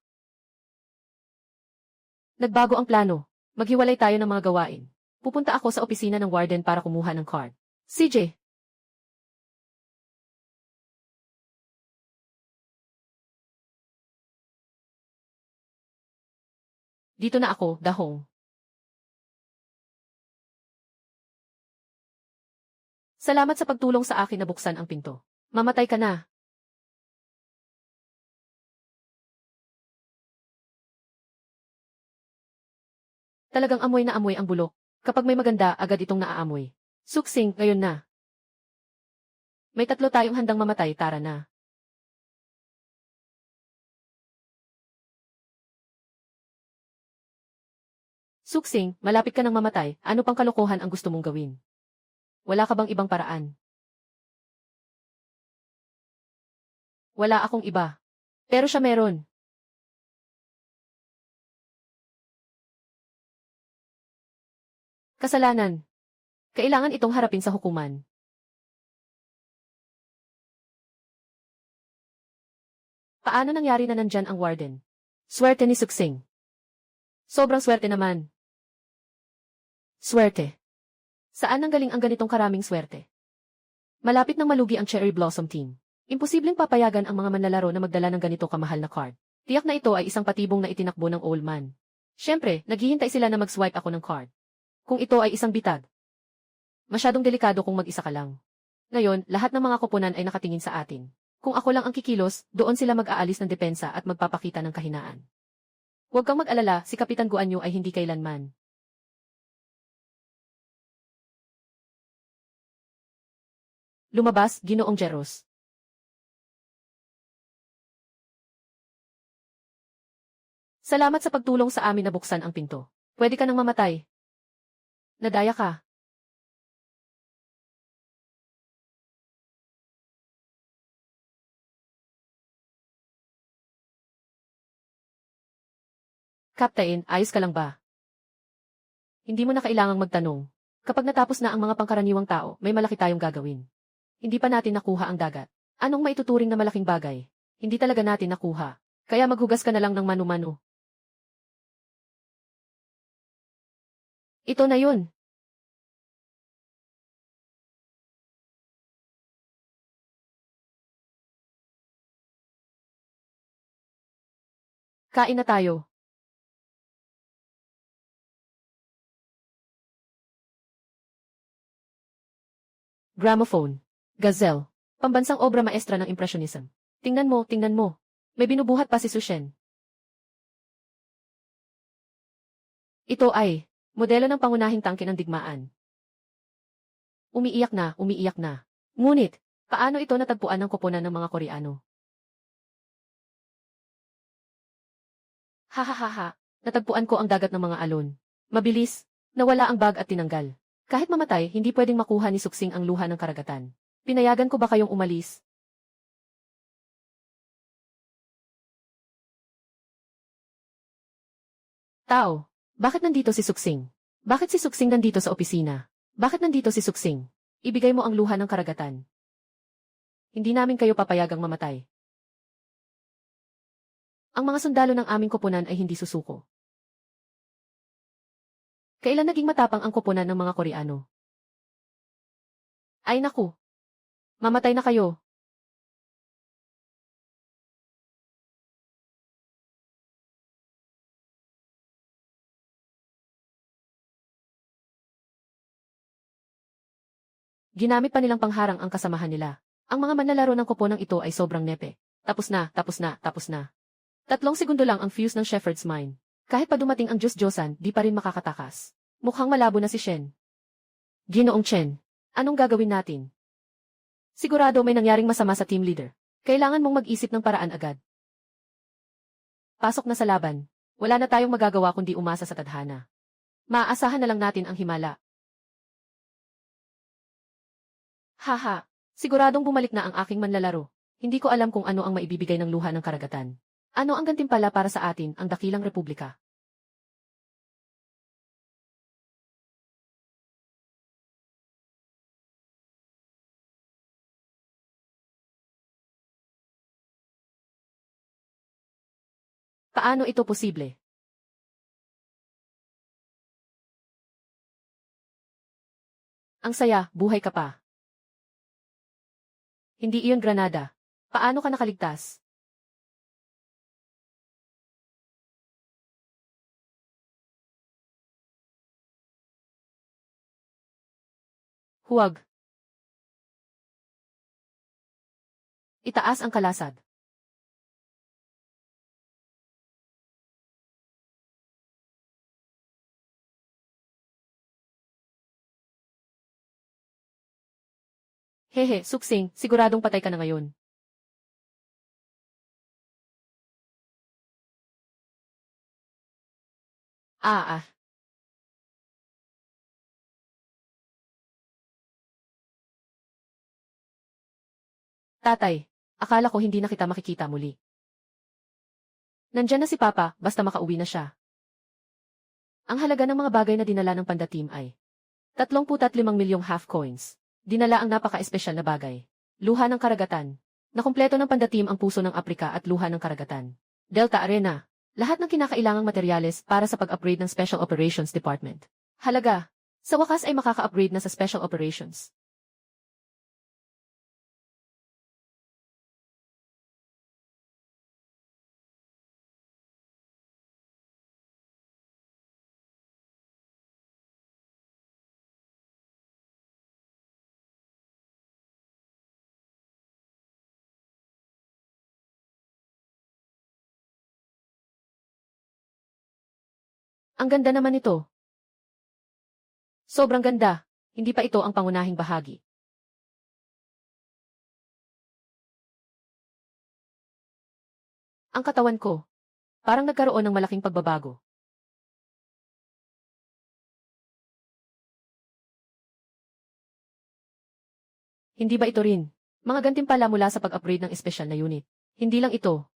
Speaker 1: Nagbago ang plano. Maghiwalay tayo ng mga gawain. Pupunta ako sa opisina ng Warden para kumuha ng card. CJ. Dito na ako, Dahong. Salamat sa pagtulong sa akin na buksan ang pinto. Mamatay ka na. Talagang amoy na amoy ang bulok. Kapag may maganda, agad itong naaamoy. Suksing, ngayon na. May 3 tayong handang mamatay, tara na. Suksing, malapit ka nang mamatay, ano pang kalokohan ang gusto mong gawin? Wala ka bang ibang paraan? Wala akong iba. Pero siya meron. Kasalanan. Kailangan itong harapin sa hukuman. Paano nangyari na nandyan ang Warden? Swerte ni Suksing. Sobrang swerte naman. Swerte. Saan nanggaling ang ganitong karaming swerte? Malapit nang malugi ang Cherry Blossom Team. Imposibleng papayagan ang mga manlalaro na magdala ng ganito kamahal na card. Tiyak na ito ay isang patibong na itinakbo ng old man. Siyempre, naghihintay sila na mag-swipe ako ng card. Kung ito ay isang bitag. Masyadong delikado kung mag-isa ka lang. Ngayon, lahat ng mga koponan ay nakatingin sa atin. Kung ako lang ang kikilos, doon sila mag-aalis ng depensa at magpapakita ng kahinaan. Huwag kang mag-alala, si Kapitan Guanyu ay hindi kailanman. Lumabas, Ginoong Jeros. Salamat sa pagtulong sa amin na buksan ang pinto. Pwede ka nang mamatay. Nadaya ka. Captain, ayos ka lang ba? Hindi mo na kailangang magtanong. Kapag natapos na ang mga pangkaraniwang tao, may malaki tayong gagawin. Hindi pa natin nakuha ang dagat. Anong maituturing na malaking bagay? Hindi talaga natin nakuha. Kaya maghugas ka na lang ng manu-manu. Ito na yun. Kain na tayo. Gramophone. Gazelle. Pambansang obra maestra ng Impressionism. Tingnan mo, tingnan mo. May binubuhat pa si Sushen. Ito ay modelo ng pangunahing tangke ng digmaan. Umiiyak na, umiiyak na. Ngunit, paano ito natagpuan ng koponan ng mga Koreano? Hahaha, natagpuan ko ang dagat ng mga alon. Mabilis, nawala ang bag at tinanggal. Kahit mamatay, hindi pwedeng makuha ni Suksing ang luha ng karagatan. Pinayagan ko ba kayong umalis? Tao, bakit nandito si Suksing? Bakit si Suksing nandito sa opisina? Bakit nandito si Suksing? Ibigay mo ang luha ng karagatan. Hindi namin kayo papayagang mamatay. Ang mga sundalo ng aming koponan ay hindi susuko. Kailan naging matapang ang koponan ng mga Koreano? Ay naku! Mamatay na kayo! Ginamit pa nilang pangharang ang kasamahan nila. Ang mga manlalaro ng koponang ito ay sobrang nepe. Tapos na, tapos na, tapos na. 3 segundo lang ang fuse ng Shepherd's Mine. Kahit pa dumating ang Diyos-Diyosan, di pa rin makakatakas. Mukhang malabo na si Shen. Ginoong Chen, anong gagawin natin? Sigurado may nangyaring masama sa team leader. Kailangan mong mag-isip ng paraan agad. Pasok na sa laban. Wala na tayong magagawa kundi umasa sa tadhana. Maaasahan na lang natin ang himala. Haha, siguradong bumalik na ang aking manlalaro. Hindi ko alam kung ano ang maibibigay ng luha ng karagatan. Ano ang gantimpala para sa atin, ang dakilang republika? Paano ito posible? Ang saya, buhay ka pa. Hindi iyon granada. Paano ka nakaligtas? Huwag. Itaas ang kalasag. Hehe, suksing, siguradong patay ka na ngayon. Ah. Tatay, akala ko hindi na kita makikita muli. Nandyan na si Papa, basta makauwi na siya. Ang halaga ng mga bagay na dinala ng Panda Team ay 35 milyong half coins. Dinala ang napaka-espesyal na bagay. Luha ng karagatan. Nakumpleto ng Panda Team ang puso ng Aprika at luha ng karagatan. Delta Arena. Lahat ng kinakailangang materyales para sa pag-upgrade ng Special Operations Department. Halaga. Sa wakas ay makaka-upgrade na sa Special Operations. Ang ganda naman ito. Sobrang ganda. Hindi pa ito ang pangunahing bahagi. Ang katawan ko. Parang nagkaroon ng malaking pagbabago. Hindi ba ito rin? Mga gantimpala mula sa pag-upgrade ng espesyal na unit. Hindi lang ito.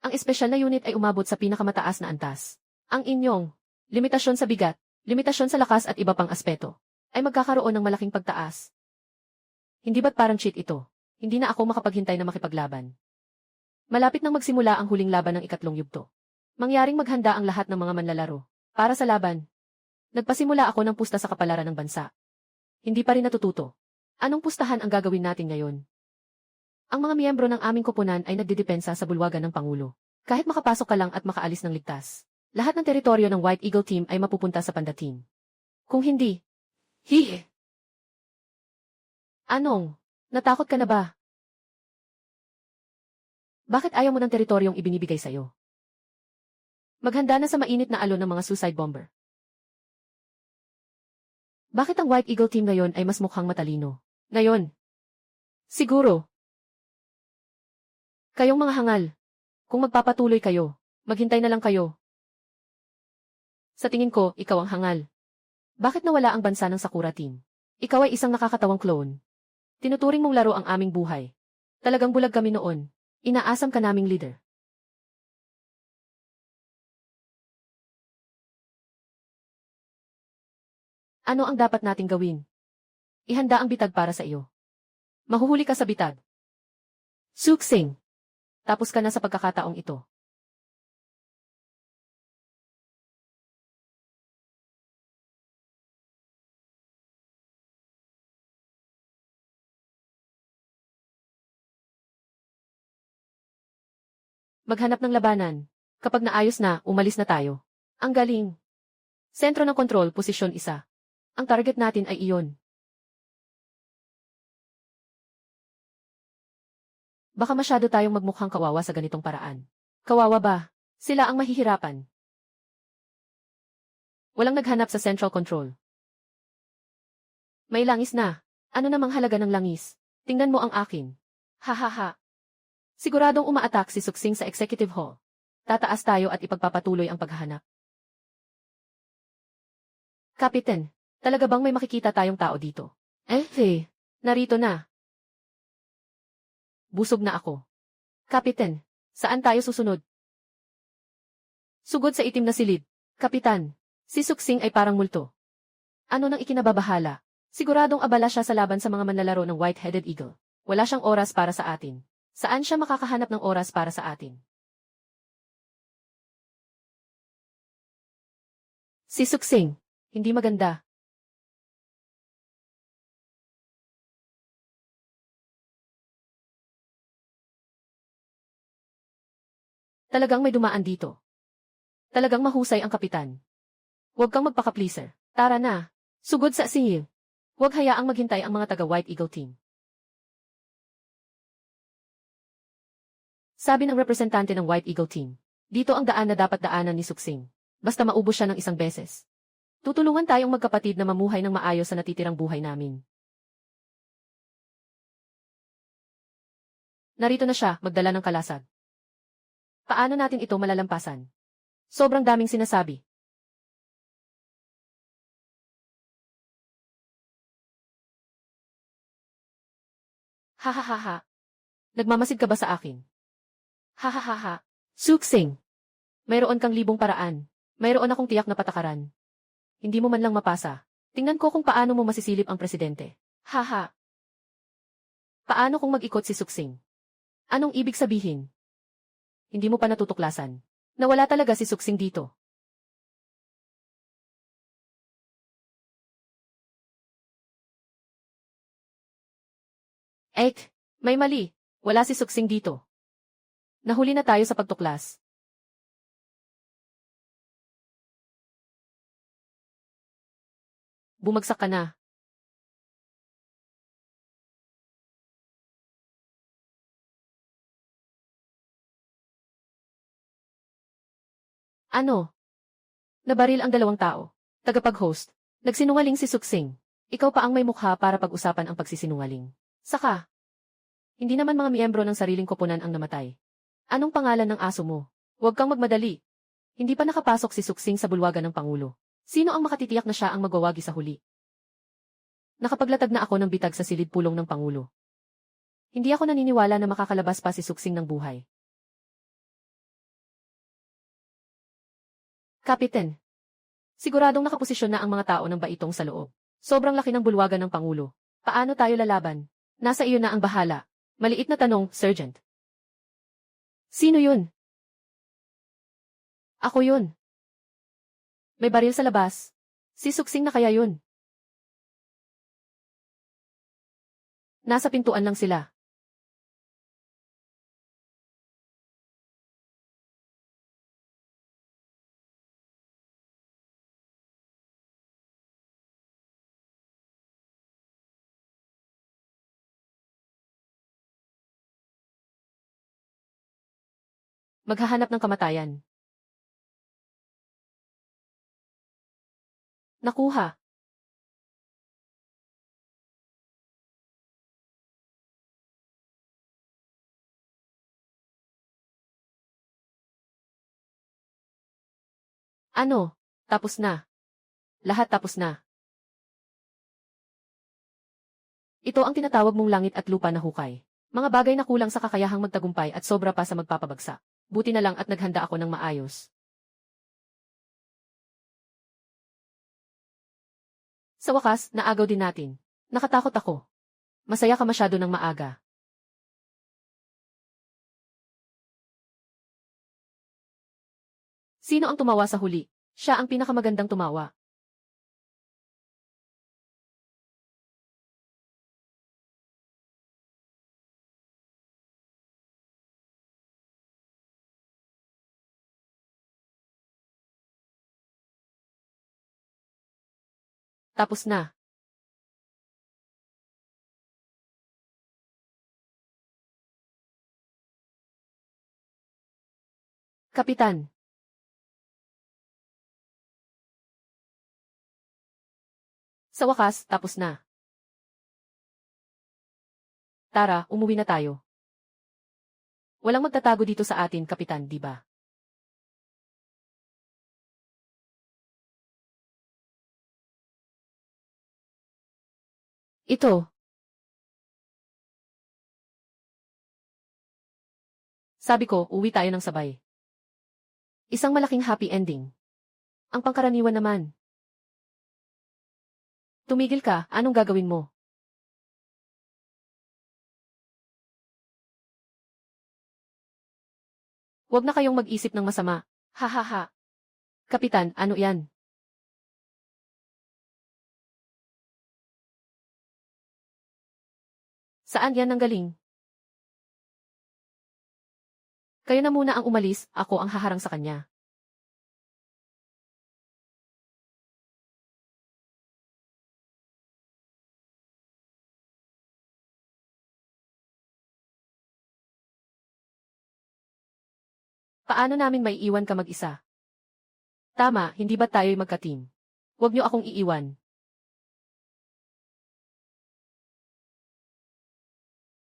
Speaker 1: Ang espesyal na unit ay umabot sa pinakamataas na antas. Ang inyong limitasyon sa bigat, limitasyon sa lakas at iba pang aspeto ay magkakaroon ng malaking pagtaas. Hindi ba't parang cheat ito? Hindi na ako makapaghintay na makipaglaban. Malapit nang magsimula ang huling laban ng ikatlong yugto. Mangyaring maghanda ang lahat ng mga manlalaro. Para sa laban. Nagpasimula ako ng pusta sa kapalaran ng bansa. Hindi pa rin natututo. Anong pustahan ang gagawin natin ngayon? Ang mga miyembro ng aming koponan ay nagdidepensa sa bulwagan ng Pangulo. Kahit makapasok ka lang at makaalis ng ligtas. Lahat ng teritoryo ng White Eagle Team ay mapupunta sa Panda Team. Kung hindi, hihi! Anong? Natakot ka na ba? Bakit ayaw mo ng teritoryong ibinibigay sa'yo? Maghanda na sa mainit na alon ng mga suicide bomber. Bakit ang White Eagle Team ngayon ay mas mukhang matalino? Ngayon? Siguro. Kayong mga hangal. Kung magpapatuloy kayo, maghintay na lang kayo. Sa tingin ko, ikaw ang hangal. Bakit nawala ang bansa ng Sakura Team? Ikaw ay isang nakakatawang clone. Tinuturing mong laro ang aming buhay. Talagang bulag kami noon. Inaasam ka naming leader. Ano ang dapat nating gawin? Ihanda ang bitag para sa iyo. Mahuhuli ka sa bitag. Suksing. Tapos ka na sa pagkakataong ito. Maghanap ng labanan. Kapag naayos na, umalis na tayo. Ang galing. Sentro ng kontrol, posisyon 1. Ang target natin ay iyon. Baka masyado tayong magmukhang kawawa sa ganitong paraan. Kawawa ba? Sila ang mahihirapan. Walang naghanap sa central control. May langis na. Ano namang halaga ng langis? Tingnan mo ang akin. Hahaha. Siguradong umaatak si Suksing sa Executive Hall. Tataas tayo at ipagpapatuloy ang paghahanap. Kapitan, talaga bang may makikita tayong tao dito? Narito na. Busog na ako. Kapitan, saan tayo susunod? Sugod sa itim na silid. Kapitan, si Suksing ay parang multo. Ano nang ikinababahala? Siguradong abala siya sa laban sa mga manlalaro ng White-Headed Eagle. Wala siyang oras para sa atin. Saan siya makakahanap ng oras para sa atin? Si Suksing, hindi maganda. Talagang may dumaan dito. Talagang mahusay ang kapitan. Huwag kang magpaka-pleaser. Tara na. Sugod sa singil. Huwag hayaang maghintay ang mga taga-White Eagle team. Sabi ng representante ng White Eagle team, dito ang daan na dapat daanan ni Suksing. Basta maubos siya ng isang beses. Tutulungan tayong magkapatid na mamuhay ng maayos sa natitirang buhay namin. Narito na siya, magdala ng kalasag. Paano natin ito malalampasan? Sobrang daming sinasabi. Hahaha. Nagmamasid ka ba sa akin? Hahaha. Suksing. Mayroon kang libong paraan. Mayroon akong tiyak na patakaran. Hindi mo man lang mapasa. Tingnan ko kung paano mo masisilip ang presidente. Haha. Paano kung mag-ikot si Suksing? Anong ibig sabihin? Hindi mo pa natutuklasan. Nawala talaga si Suksing dito. May mali. Wala si Suksing dito. Nahuli na tayo sa pagtuklas. Bumagsak ka na. Ano? Nabaril ang dalawang tao. Tagapag-host. Nagsinungaling si Suksing. Ikaw pa ang may mukha para pag-usapan ang pagsisinungaling. Saka. Hindi naman mga miyembro ng sariling koponan ang namatay. Anong pangalan ng aso mo? Huwag kang magmadali. Hindi pa nakapasok si Suksing sa bulwagan ng Pangulo. Sino ang makatitiyak na siya ang magwawagi sa huli? Nakapaglatag na ako ng bitag sa silid pulong ng Pangulo. Hindi ako naniniwala na makakalabas pa si Suksing ng buhay. Kapitan. Siguradong nakaposisyon na ang mga tao ng baitong sa loob. Sobrang laki ng bulwagan ng Pangulo. Paano tayo lalaban? Nasa iyo na ang bahala. Maliit na tanong, Sergeant. Sino yun? Ako yun. May baril sa labas. Si Suksing na kaya yun. Nasa pintuan lang sila. Maghahanap ng kamatayan. Nakuha. Ano? Tapos na. Lahat tapos na. Ito ang tinatawag mong langit at lupa na hukay. Mga bagay na kulang sa kakayahang magtagumpay at sobra pa sa magpapabagsak. Buti na lang at naghanda ako ng maayos. Sa wakas, naagaw din natin. Nakatakot ako. Masaya ka masyado ng maaga. Sino ang tumawa sa huli? Siya ang pinakamagandang tumawa. Tapos na. Kapitan. Sa wakas, tapos na. Tara, umuwi na tayo. Walang magtatago dito sa atin, Kapitan, di ba? Ito. Sabi ko, uwi tayo ng sabay. Isang malaking happy ending. Ang pangkaraniwan naman. Tumigil ka, anong gagawin mo? Huwag na kayong mag-isip ng masama. Ha ha ha. Kapitan, ano yan? Saan yan nanggaling? Kayo na muna ang umalis, ako ang haharang sa kanya. Paano namin maiiwan ka mag-isa? Tama, hindi ba tayo'y magka-team? Huwag niyo akong iiwan.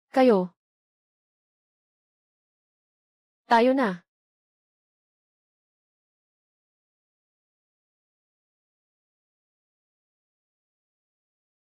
Speaker 1: Kayo. Tayo na.